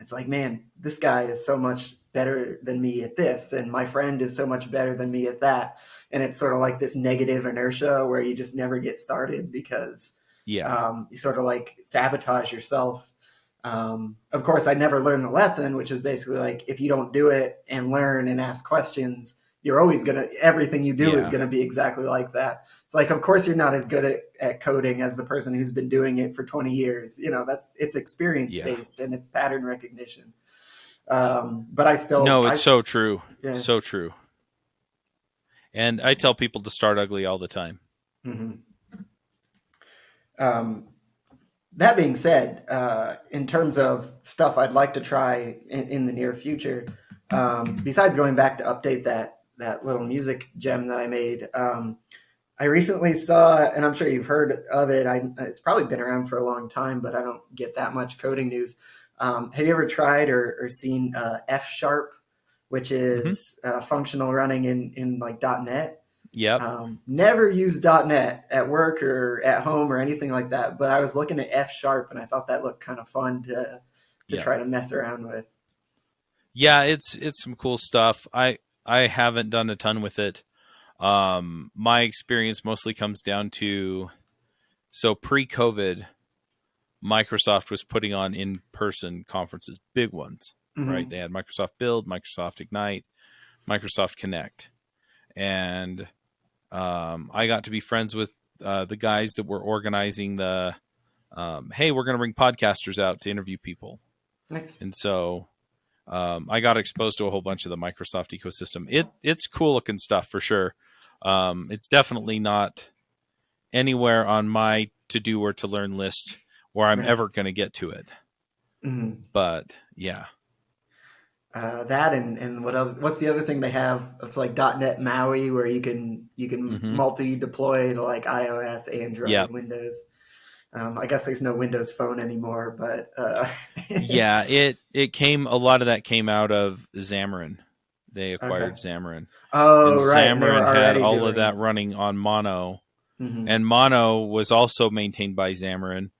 it's like, man, this guy is so much better than me at this, and my friend is so much better than me at that. And it's sort of like this negative inertia where you just never get started because you sort of like sabotage yourself. Of course, I never learned the lesson, which is basically like, if you don't do it and learn and ask questions, you're always everything you do is going to be exactly like that. It's like, of course, you're not as good at coding as the person who's been doing it for 20 years. You know, it's experience based and it's pattern recognition. But I still, it's so true. Yeah. So true. And I tell people to start ugly all the time. That being said, in terms of stuff I'd like to try in the near future, besides going back to update that little music gem that I made, I recently saw, and I'm sure you've heard of it, it's probably been around for a long time, but I don't get that much coding news. Have you ever tried or seen F#, which is functional running in like .NET? Yep. Never used .NET at work or at home or anything like that, but I was looking at F# and I thought that looked kind of fun to try to mess around with. Yeah, it's some cool stuff. I haven't done a ton with it. My experience mostly comes down to, so pre-COVID, Microsoft was putting on in-person conferences, big ones, right? They had Microsoft Build, Microsoft Ignite, Microsoft Connect. And I got to be friends with the guys that were organizing the, hey, we're going to bring podcasters out to interview people. Nice. And so I got exposed to a whole bunch of the Microsoft ecosystem. It's cool looking stuff for sure. It's definitely not anywhere on my to-do or to learn list where I'm ever going to get to it. Mhm. But yeah. That and what's the other thing they have? It's like .NET MAUI, where you can Hmm. multi deploy to like iOS, Yeah. Android, Windows. I guess there's no Windows Phone anymore, but Yeah, it came a lot of that came out of Xamarin. They okay. acquired Xamarin. And Oh, right, and they were Xamarin had already all of that doing. running on Mono. Hmm. And Mono was also maintained by Xamarin.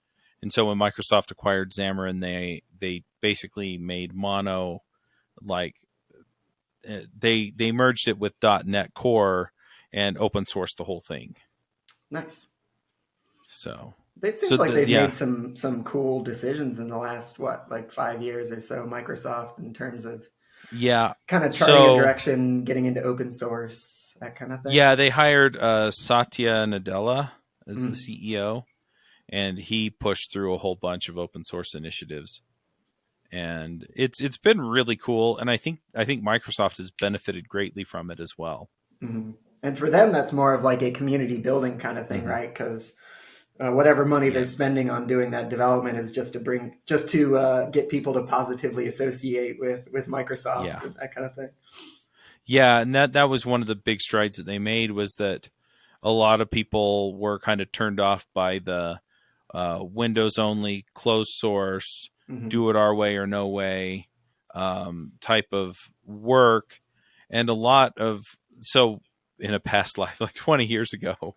And so when Microsoft acquired Xamarin, they basically made Mono like they merged it with .NET Core and open sourced the whole thing. Nice. So It so seems like they've yeah. made some cool decisions in the last what, like 5 years or so, Microsoft, in terms of Yeah. kind of charting a So direction, getting into open source, that kind of thing. yeah, they hired Satya Nadella as the Mm. CEO, and he pushed through a whole bunch of open source initiatives. And it's been really cool, and I think Microsoft has benefited greatly from it as well. Hmm. And for them, that's more of like a community building kind of thing, Hmm. right? Because whatever money they're Yeah, spending on doing that development is just to get people to positively associate with Microsoft yeah, and that kind of thing. yeah. And that was one of the big strides that they made, was that a lot of people were kind of turned off by the Windows only, closed source, Hmm. do it our way or no way type of work, and a lot of so in a past life, like 20 years ago,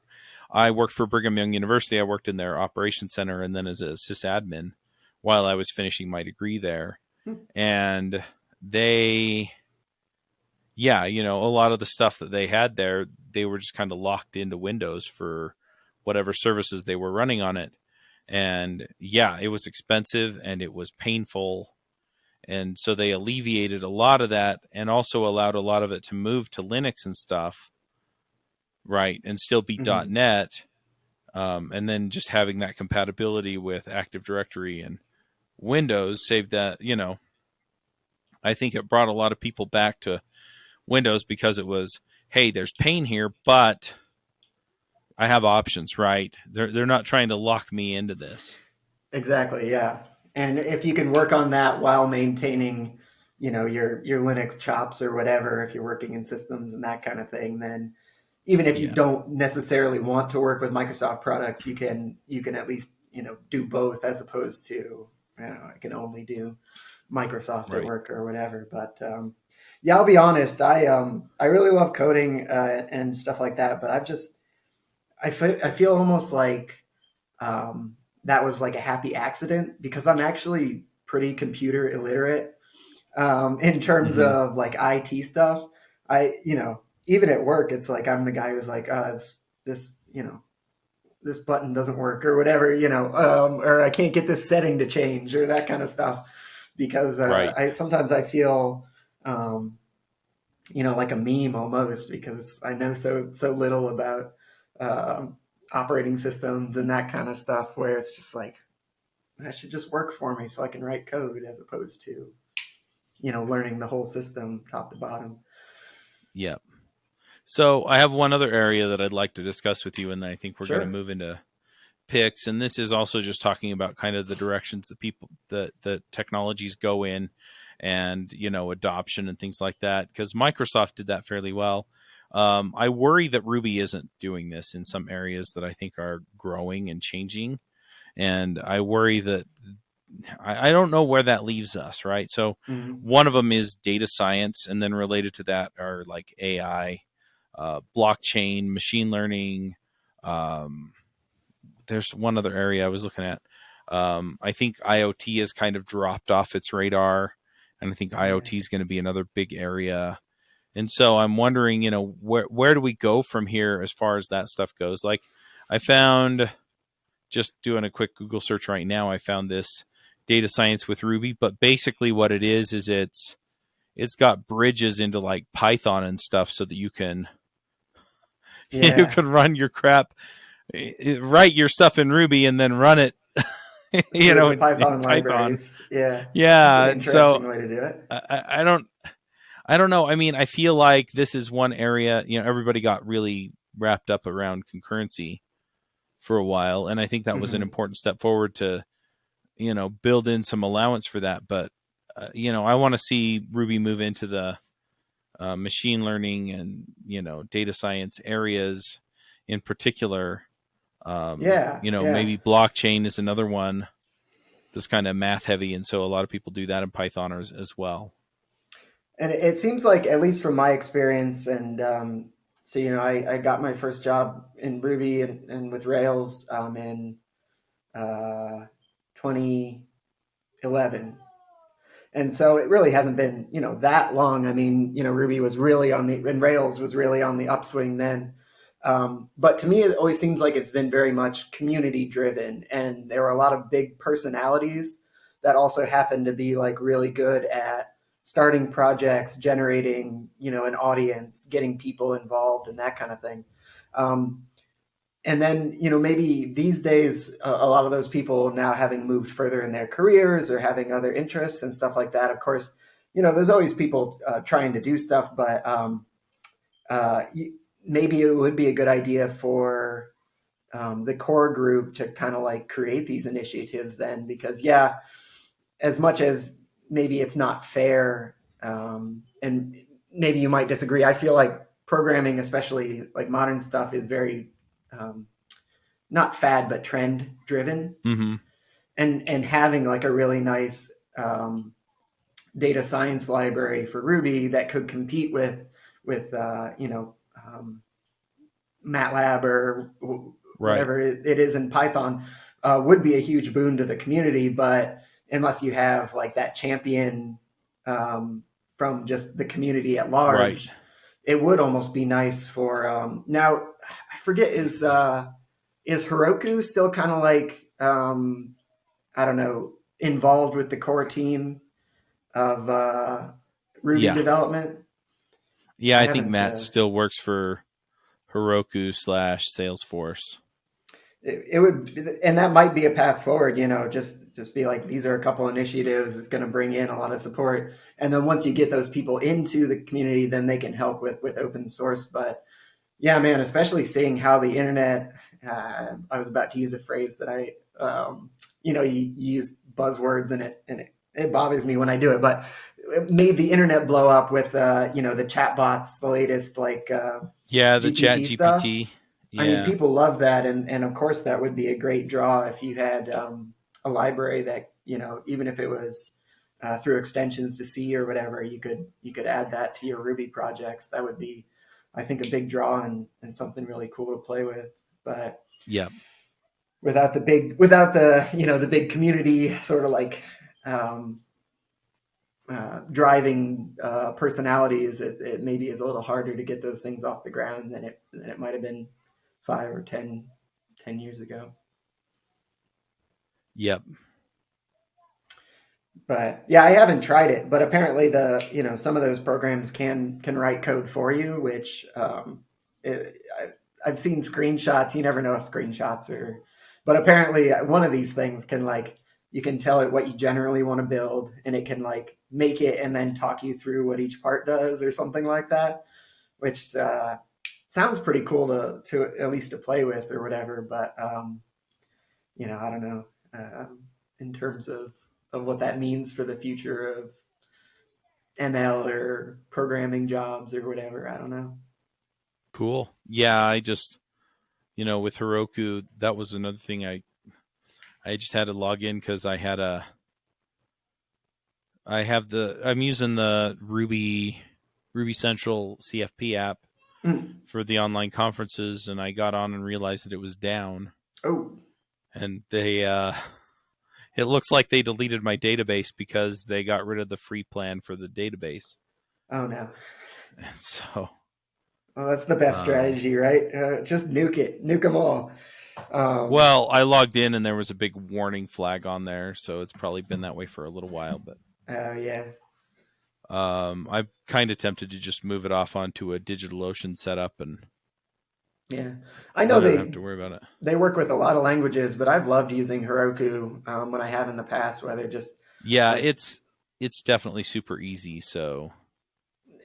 I worked for Brigham Young University. I worked in their operations center and then as a sysadmin while I was finishing my degree there. And they, yeah, a lot of the stuff that they had there, they were just kind of locked into Windows for whatever services they were running on it. And yeah, it was expensive and it was painful. And so they alleviated a lot of that and also allowed a lot of it to move to Linux and stuff, right? And still be Hmm. .NET. And then just having that compatibility with Active Directory and Windows saved that, I think it brought a lot of people back to Windows because it was, hey, there's pain here, but I have options, right? They're not trying to lock me into this. Exactly, yeah. And if you can work on that while maintaining, your Linux chops or whatever, if you're working in systems and that kind of thing, then even if you Yeah, don't necessarily want to work with Microsoft products, you can at least, do both, as opposed to, I can only do Microsoft at right. work or whatever. But yeah, I'll be honest, I really love coding and stuff like that, but I feel almost like that was like a happy accident, because I'm actually pretty computer illiterate in terms Hmm. of like IT stuff. Even at work, it's like I'm the guy who's like, this, this button doesn't work or whatever, or I can't get this setting to change or that kind of stuff, because Right. I sometimes I feel, um, like a meme almost, because I know so little about um, operating systems and that kind of stuff, where it's just like, that should just work for me so I can write code, as opposed to, learning the whole system top to bottom. Yeah. So I have one other area that I'd like to discuss with you, and then I think we're going to Sure. move into picks. And this is also just talking about kind of the directions that the technologies go in, and adoption and things like that. Because Microsoft did that fairly well. I worry that Ruby isn't doing this in some areas that I think are growing and changing, and I worry that I don't know where that leaves us. Right. So Mm-hmm. one of them is data science, and then related to that are like AI, blockchain, machine learning. Um, there's one other area I was looking at. I think IoT has kind of dropped off its radar, and I think Yeah. IoT is going to be another big area. And so I'm wondering, where do we go from here as far as that stuff goes? Like, I found, just doing a quick Google search right now, I found this data science with Ruby, but basically what it is it's got bridges into like Python and stuff so that you can you Yeah. can run your crap, write your stuff in Ruby and then run it Through the in Python Python. libraries. Yeah. That's an Yeah, so interesting way to do it. I don't know. I mean, I feel like this is one area, everybody got really wrapped up around concurrency for a while, and I think that was an Mm-hmm. important step forward to build in some allowance for that. But I want to see Ruby move into the machine learning and data science areas in particular. Yeah, yeah. Maybe blockchain is another one that's kind of math heavy, and so a lot of people do that in Python as well. And it seems like, at least from my experience, and so I got my first job in Ruby and with Rails in 2011. And so it really hasn't been, that long. I mean, Ruby was really and Rails was really on the upswing then. But to me, it always seems like it's been very much community driven. And there were a lot of big personalities that also happen to be like really good at starting projects, generating, an audience, getting people involved and that kind of thing. Um, and then maybe these days a lot of those people now having moved further in their careers or having other interests and stuff like that, of course, there's always people trying to do stuff, but uh, maybe it would be a good idea for the core group to kind of like create these initiatives then, because yeah, as much as maybe it's not fair, and maybe you might disagree, I feel like programming, especially like modern stuff, is very um, not fad but trend driven, Mm-hmm. and having like a really nice data science library for Ruby that could compete with MATLAB or Right. whatever it is in Python would be a huge boon to the community. But unless you have like that champion from just the community at Right. large, it would almost be nice for now. I forget, is Heroku still kind of like I don't know, involved with the core team of Ruby Yeah. development? Yeah. I I think haven't. Matt still works for Heroku/Salesforce. It would, and that might be a path forward. Just be like, these are a couple initiatives. It's going to bring in a lot of support, and then once you get those people into the community, then they can help with open source. But yeah, man, especially seeing how the internet. I was about to use a phrase that you use buzzwords, and it bothers me when I do it, but it made the internet blow up with the chatbots, the latest like Yeah. The Chat GPT stuff. GPT. I mean, Yeah. people love that, and of course that would be a great draw if you had a library that even if it was through extensions to C or whatever, you could add that to your Ruby projects. That would be, I think, a big draw and something really cool to play with. But Yeah. without the big community sort of like um, driving personalities, it maybe is a little harder to get those things off the ground than it might have been 5 or 10 years ago. Yep. But yeah, I haven't tried it, but apparently some of those programs can write code for you, which I've seen screenshots. You never know if screenshots are, but apparently one of these things can like, you can tell it what you generally want to build, and it can like make it and then talk you through what each part does or something like that, which sounds pretty cool to at least to play with or whatever. But I don't know, in terms of what that means for the future of ML or programming jobs or whatever. I don't know. Cool. Yeah. I just, with Heroku, that was another thing I just had to log in because I'm using the Ruby Central CFP app Mm. for the online conferences, and I got on and realized that it was down, Oh, and it looks like they deleted my database because they got rid of the free plan for the database. oh no. And so, Well, that's the best um, strategy, right? Just nuke it, nuke them all. Um, well, I logged in and there was a big warning flag on there, so it's probably been that way for a little while. But yeah, I'm kind of tempted to just move it off onto a DigitalOcean setup, and yeah. I know then I don't have they to worry about it. they work with a lot of languages, but I've loved using Heroku when I have in the past. Whether just Yeah, like it's definitely super easy. So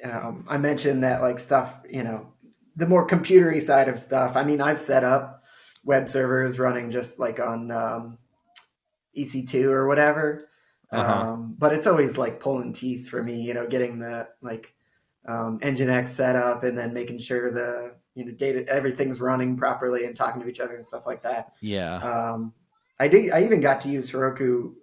I mentioned that like stuff, the more computery side of stuff. I mean, I've set up web servers running just like on EC2 or whatever. Uh-huh. But it's always like pulling teeth for me, getting the like Nginx set up and then making sure the data everything's running properly and talking to each other and stuff like that. Yeah. Um, I even got to use Heroku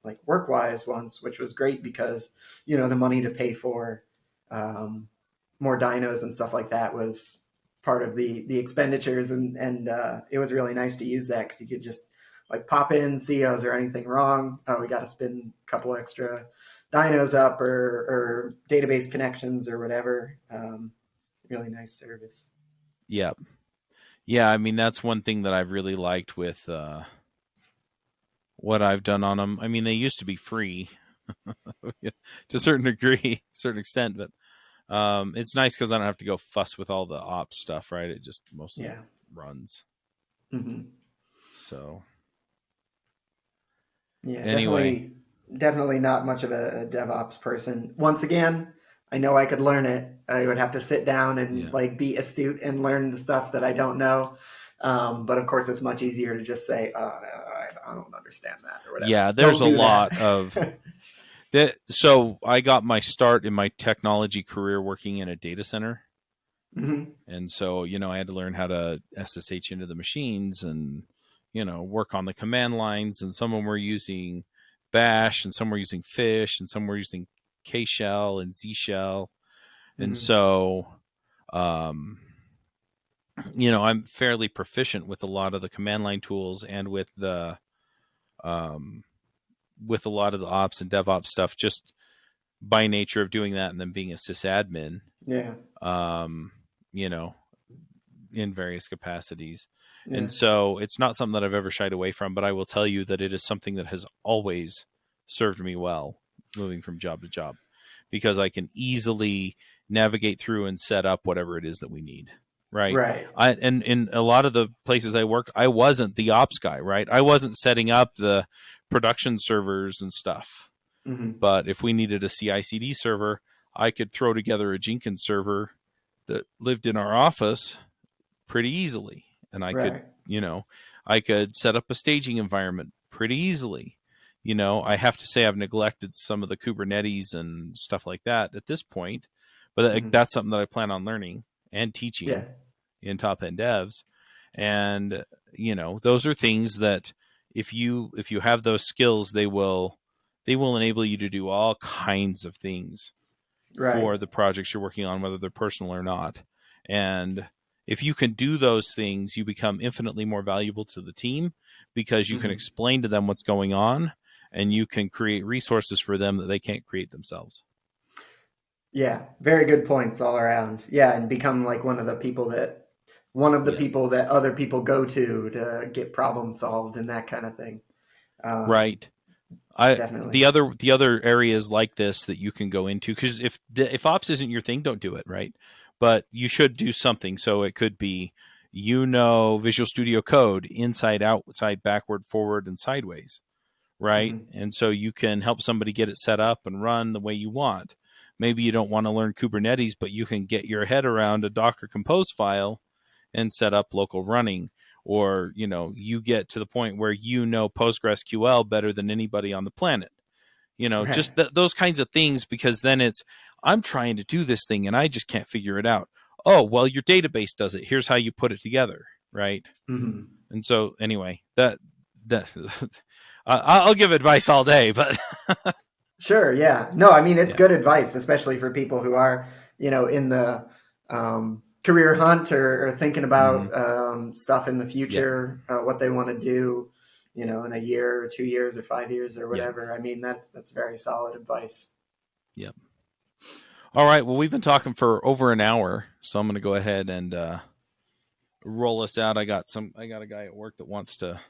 like work-wise once, which was great because the money to pay for more dynos and stuff like that was part of the expenditures, and it was really nice to use that because you could just like pop in, see, oh, is there anything wrong? Oh, we got to spin a couple extra dynos up or database connections or whatever. Really nice service. Yeah. Yeah, I mean that's one thing that I've really liked with what I've done on them. I mean, they used to be free to a certain degree, certain extent, but it's nice because I don't have to go fuss with all the ops stuff, right? It just mostly runs. Mm-hmm. So, yeah, anyway, definitely not much of a DevOps person. Once again, I know I could learn it. I would have to sit down and like be astute and learn the stuff that I don't know. But of course, it's much easier to just say, "Oh, no, I don't understand that," or whatever. Yeah, there's a lot that. of that. So I got my start in my technology career working in a data center. Mm-hmm. And so, I had to learn how to SSH into the machines and, work on the command lines. And some of them were using Bash and some were using Fish and some were using K Shell and Z Shell. And so, I'm fairly proficient with a lot of the command line tools and with a lot of the ops and DevOps stuff, just by nature of doing that and then being a sysadmin. Yeah. In various capacities. Yeah. And so it's not something that I've ever shied away from, but I will tell you that it is something that has always served me well moving from job to job because I can easily navigate through and set up whatever it is that we need. Right. And in a lot of the places I worked, I wasn't the ops guy, right? I wasn't setting up the production servers and stuff. Mm-hmm. But if we needed a CI/CD server, I could throw together a Jenkins server that lived in our office pretty easily. And I could, I could set up a staging environment pretty easily. I have to say I've neglected some of the Kubernetes and stuff like that at this point, but that's something that I plan on learning and teaching in Top End Devs. And, those are things that if you have those skills, they will enable you to do all kinds of things for the projects you're working on, whether they're personal or not. And if you can do those things, you become infinitely more valuable to the team because you can explain to them what's going on and you can create resources for them that they can't create themselves. Yeah, very good points all around. Yeah, and become like one of the people that other people go to get problems solved and that kind of thing. Right. Definitely. The other areas like this that you can go into, because if ops isn't your thing, don't do it, right? But you should do something. So it could be, Visual Studio Code inside, outside, backward, forward, and sideways, right? And so you can help somebody get it set up and run the way you want. Maybe you don't want to learn Kubernetes, but you can get your head around a Docker Compose file and set up local running. Or, you get to the point where PostgreSQL better than anybody on the planet. Just those kinds of things, because then I'm trying to do this thing and I just can't figure it out. Oh, well, your database does it. Here's how you put it together, right? Mm-hmm. And so anyway, that I'll give advice all day, but Sure, yeah. No, I mean, it's good advice, especially for people who are, in the career hunt or thinking about stuff in the future, what they want to do, in a year or 2 years or 5 years or whatever. I mean, that's very solid advice. Yep. All right. Well, we've been talking for over an hour, so I'm going to go ahead and roll us out. I got a guy at work that wants to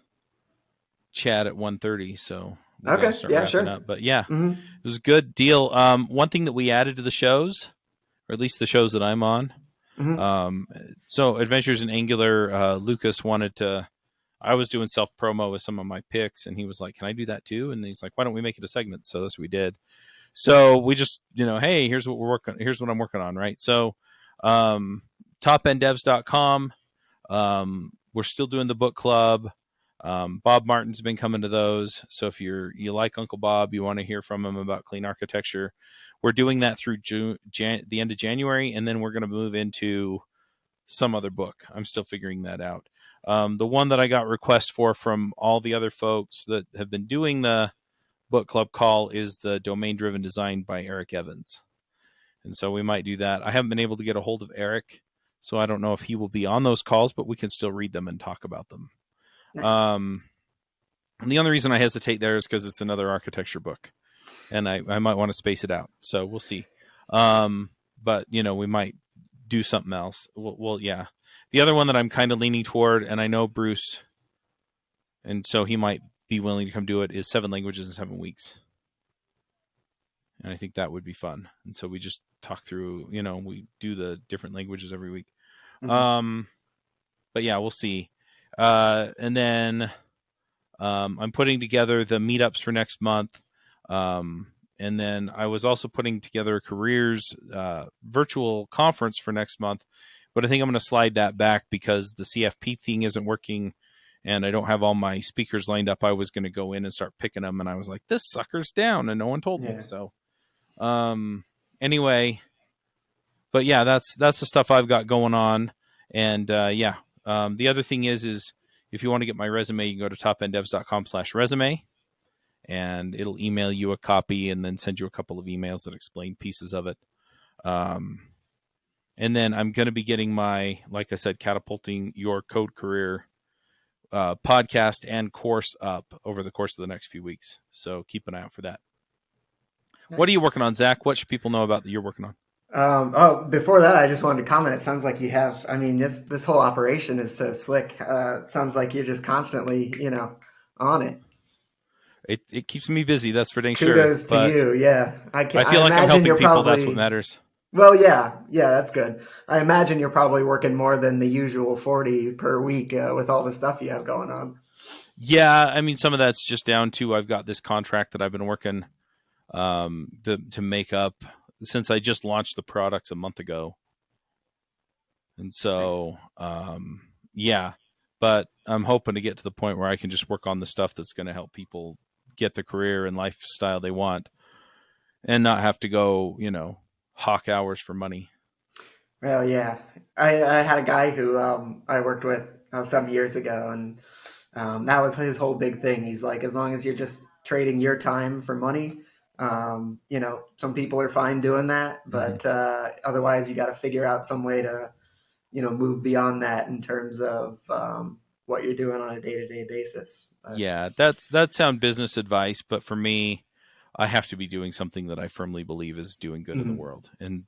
chat at 1:30, so we gotta start wrapping up. But it was a good deal. One thing that we added to the shows, or at least the shows that I'm on, so Adventures in Angular, Lucas wanted to. I was doing self promo with some of my picks, and he was like, "Can I do that too?" And he's like, "Why don't we make it a segment?" So that's what we did. So we just, hey, here's what here's what I'm working on, right? So, topenddevs.com. We're still doing the book club. Bob Martin's been coming to those. So if you like Uncle Bob, you want to hear from him about clean architecture, we're doing that through the end of January, and then we're going to move into some other book. I'm still figuring that out. The one that I got requests for from all the other folks that have been doing the book club call is the Domain Driven Design by Eric Evans. And so we might do that. I haven't been able to get a hold of Eric, so I don't know if he will be on those calls, but we can still read them and talk about them. Nice. And the only reason I hesitate there is because it's another architecture book, and I might want to space it out. So we'll see. But we might do something else. Well, yeah. The other one that I'm kind of leaning toward, and I know Bruce, and so he might be willing to come do it, is 7 Languages in 7 Weeks. And I think that would be fun. And so we just talk through, we do the different languages every week. Mm-hmm. But yeah, we'll see. And then I'm putting together the meetups for next month. And then I was also putting together a careers virtual conference for next month. But I think I'm going to slide that back because the CFP thing isn't working and I don't have all my speakers lined up. I was going to go in and start picking them. And I was like, this sucker's down and no one told me. So anyway, but yeah, that's the stuff I've got going on. And the other thing is if you want to get my resume, you can go to topenddevs.com/resume and it'll email you a copy and then send you a couple of emails that explain pieces of it. And then I'm going to be getting my, like I said, Catapulting Your Code Career podcast and course up over the course of the next few weeks. So keep an eye out for that. Nice. What are you working on, Zach? What should people know about that you're working on? Before that, I just wanted to comment. It sounds like you have, this whole operation is so slick. It sounds like you're just constantly, on it. It keeps me busy. That's for dang sure. Kudos to you. Yeah. I feel like I'm helping people. That's what matters. Well, yeah, that's good. I imagine you're probably working more than the usual 40 per week with all the stuff you have going on. Yeah, some of that's just down to I've got this contract that I've been working to make up since I just launched the products a month ago. And so, nice. But I'm hoping to get to the point where I can just work on the stuff that's going to help people get the career and lifestyle they want and not have to go, hawk hours for money. Well, yeah. I had a guy who I worked with some years ago, and that was his whole big thing. He's like, as long as you're just trading your time for money, some people are fine doing that, but otherwise you got to figure out some way to, move beyond that in terms of what you're doing on a day-to-day basis. Yeah, that's sound business advice, but for me, I have to be doing something that I firmly believe is doing good in the world. And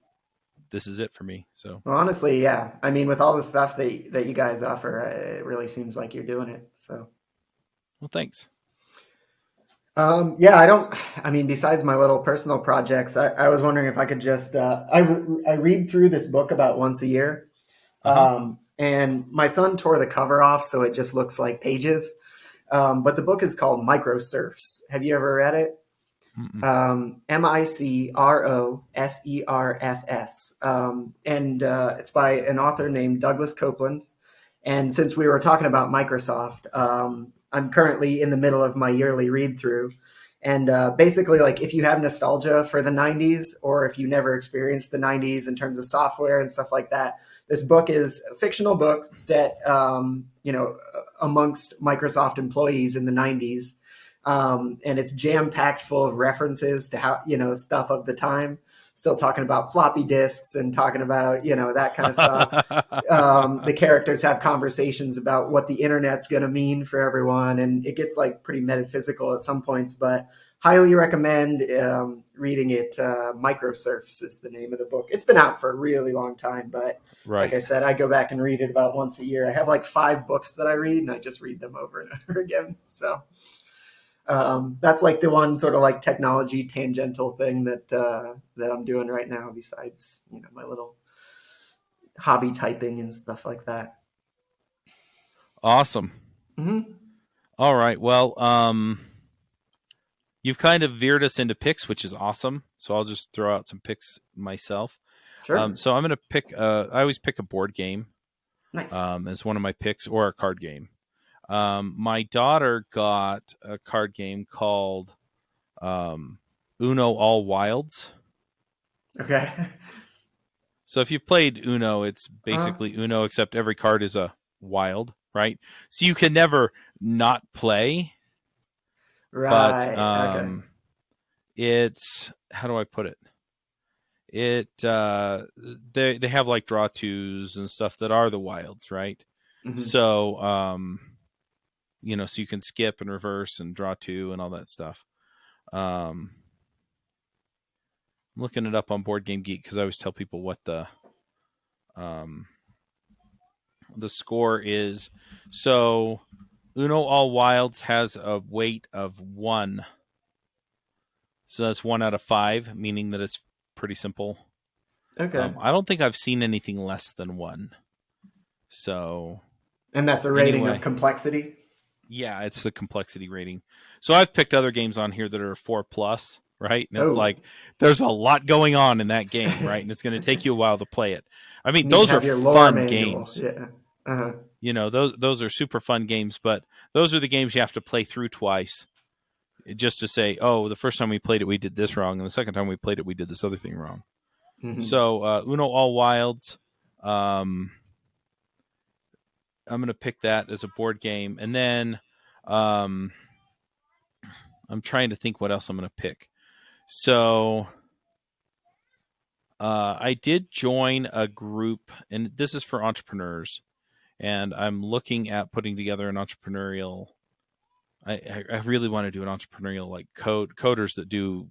this is it for me. So, well, honestly, yeah. With all the stuff that you guys offer, it really seems like you're doing it. So, well, thanks. Besides my little personal projects, I was wondering if I could just, I read through this book about once a year. And my son tore the cover off, so it just looks like pages. But the book is called Microserfs. Have you ever read it? Microserfs. And it's by an author named Douglas Copeland. And since we were talking about Microsoft, I'm currently in the middle of my yearly read through. And basically, like, if you have nostalgia for the 90s, or if you never experienced the 90s in terms of software and stuff like that, this book is a fictional book set, amongst Microsoft employees in the 90s. And it's jam-packed full of references to how, stuff of the time. Still talking about floppy disks and talking about, that kind of stuff. The characters have conversations about what the internet's going to mean for everyone. And it gets like pretty metaphysical at some points, but highly recommend reading it. Microserfs is the name of the book. It's been out for a really long time, but like I said, I go back and read it about once a year. I have like 5 books that I read and I just read them over and over again. So that's like the one sort of like technology tangential thing that I'm doing right now, besides, my little hobby typing and stuff like that. Awesome. Mm-hmm. All right. Well, you've kind of veered us into picks, which is awesome. So I'll just throw out some picks myself. Sure. So I'm going to pick, I always pick a board game. Nice. As one of my picks, or a card game. My daughter got a card game called Uno All Wilds. Okay. So if you've played Uno, it's Uh, basically Uno, except every card is a wild, right? So you can never not play, but right. Okay. it's, how do I put it? They have like draw twos and stuff that are the wilds, right? Hmm. So so you can skip and reverse and draw two and all that stuff. Um, I'm looking it up on Board Game Geek because I always tell people what um, the score is. So Uno All Wilds has a weight of 1. So that's 1 out of 5, meaning that it's pretty simple. Okay. I don't think I've seen anything less than 1. So And that's a rating of anyway, complexity. yeah, it's the complexity rating. So I've picked other games on here that are 4 plus, right? And it's Oh, like there's a lot going on in that game, right? And it's going to take you a while to play it. I mean, need to those are have your lore fun manual. games. Yeah. Uh-huh. Those are super fun games, but those are the games you have to play through twice just to say, oh, the first time we played it, we did this wrong, and the second time we played it, we did this other thing wrong. Hmm. So Uno All Wilds, um, I'm going to pick that as a board game, and then um, I'm trying to think what else I'm going to pick. So I did join a group, and this is for entrepreneurs, and I'm looking at putting together an entrepreneurial. I really want to do an entrepreneurial like coders that do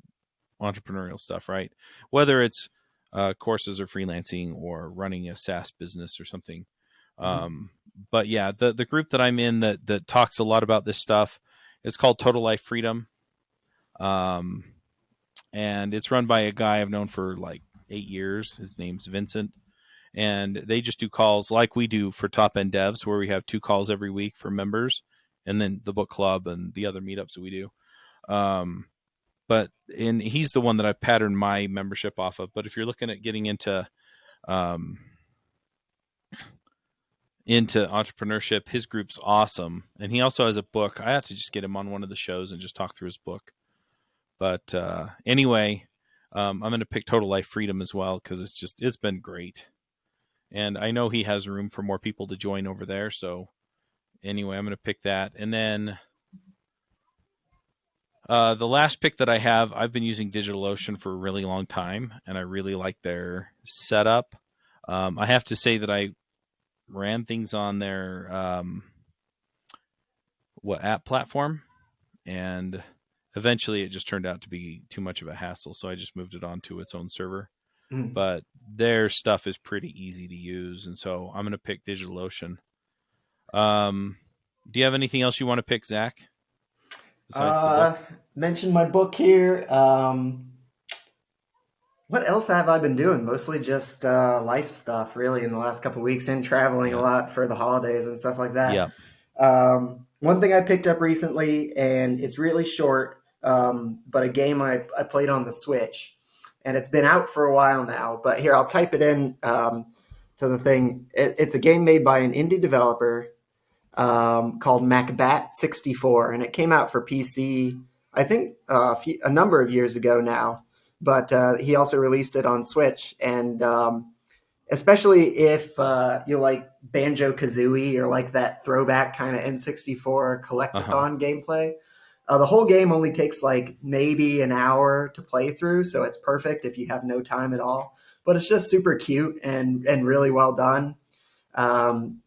entrepreneurial stuff, right? Whether it's courses or freelancing or running a SaaS business or something. Hmm. But yeah, the group that I'm in that talks a lot about this stuff is called Total Life Freedom, um, and it's run by a guy I've known for like 8 years. His name's Vincent, and they just do calls like we do for Top End Devs, where we have 2 calls every week for members, and then the book club and the other meetups that we do. Um, and he's the one that I've patterned my membership off of. But if you're looking at getting um, into entrepreneurship, his group's awesome, and he also has a book. I have to just get him on one of the shows and just talk through his book. But anyway, I'm going to pick Total Life Freedom as well because it's been great, and I know he has room for more people to join over there. So anyway, I'm going to pick that, and then the last pick that I have, I've been using DigitalOcean for a really long time, and I really like their setup. I have to say that I ran things on their app platform, and eventually it just turned out to be too much of a hassle, so I just moved it onto its own server. Hmm. But their stuff is pretty easy to use, and so I'm going to pick DigitalOcean. Do you have anything else you want to pick, Zach, besides the Uh, book? mention my book here. What else have I been doing? Mostly just life stuff, really, in the last couple of weeks, and traveling a Yeah. lot for the holidays and stuff like that. Yeah. One thing I picked up recently, and it's really short, but a game I played on the Switch, and it's been out for a while now. But here, I'll type it in to the thing. It's a game made by an indie developer called Macbat 64, and it came out for PC, I think, a number of years ago now. But he also released it on Switch, and especially if you like Banjo Kazooie or like that throwback kind of N64 Uh-huh. collectathon gameplay. The whole game only takes like maybe an hour to play through, so it's perfect if you have no time at all. But it's just super cute and really well done. And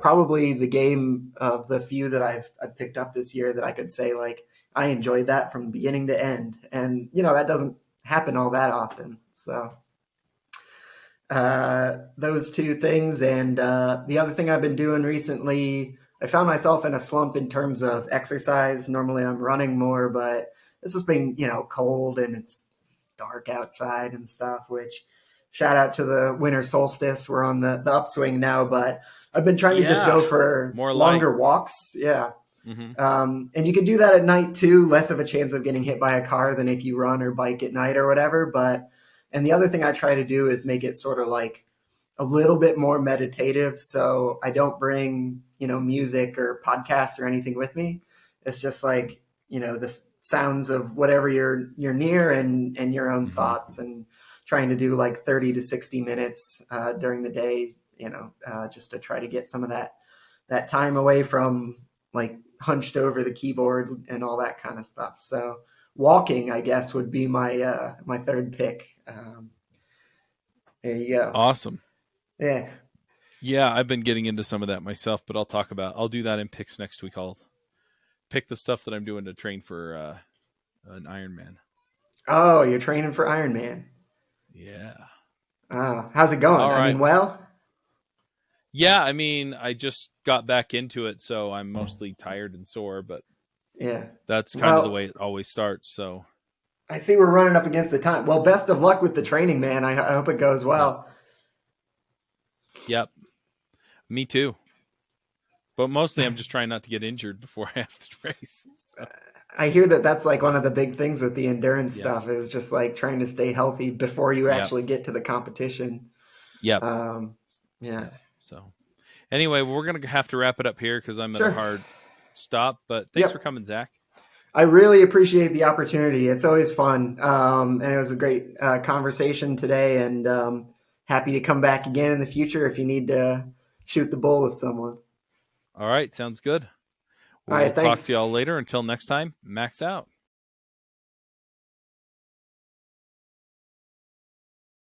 probably the game of the few that I've picked up this year that I could say like I enjoyed that from beginning to end. And that doesn't happen all that often. So those two things, and the other thing I've been doing recently, I found myself in a slump in terms of exercise. Normally I'm running more, but it's just been cold and it's dark outside and stuff, which shout out to the winter solstice. We're on the upswing now, but I've been trying to just Yeah. go for More light. longer walks. Yeah. Mm-hmm. And you can do that at night too, less of a chance of getting hit by a car than if you run or bike at night or whatever. And the other thing I try to do is make it sort of like a little bit more meditative. So I don't bring, music or podcast or anything with me. It's just like, the sounds of whatever you're near and your own Hmm. thoughts, and trying to do like 30 to 60 minutes during the day, just to try to get some of that time away from like hunched over the keyboard and all that kind of stuff. So walking, I guess, would be my third pick. There you go. Awesome. Yeah. Yeah, I've been getting into some of that myself, but I'll do that in picks next week. I'll pick the stuff that I'm doing to train for an Ironman. Oh, you're training for Ironman. Yeah. Oh, how's it going? All I right. mean, well, Yeah, I mean, I just got back into it, so I'm mostly tired and sore, but yeah. that's kind of the Well, way it always starts. So, I see we're running up against the time. Well, best of luck with the training, man. I hope it goes yep. well. Yep. Me too. But mostly I'm just trying not to get injured before I have to race. So, I hear that that's like one of the big things with the endurance yeah. stuff is just like trying to stay healthy before you Yep. actually get to the competition. Yep. Yeah. Yep. So, anyway, we're going to have to wrap it up here because I'm at a Sure. hard stop. But thanks Yep. for coming, Zach. I really appreciate the opportunity. It's always fun. And it was a great conversation today, and happy to come back again in the future if you need to shoot the bull with someone. All right. Sounds good. All We'll right. talk to Thanks. y'all later. Until next time, Max out.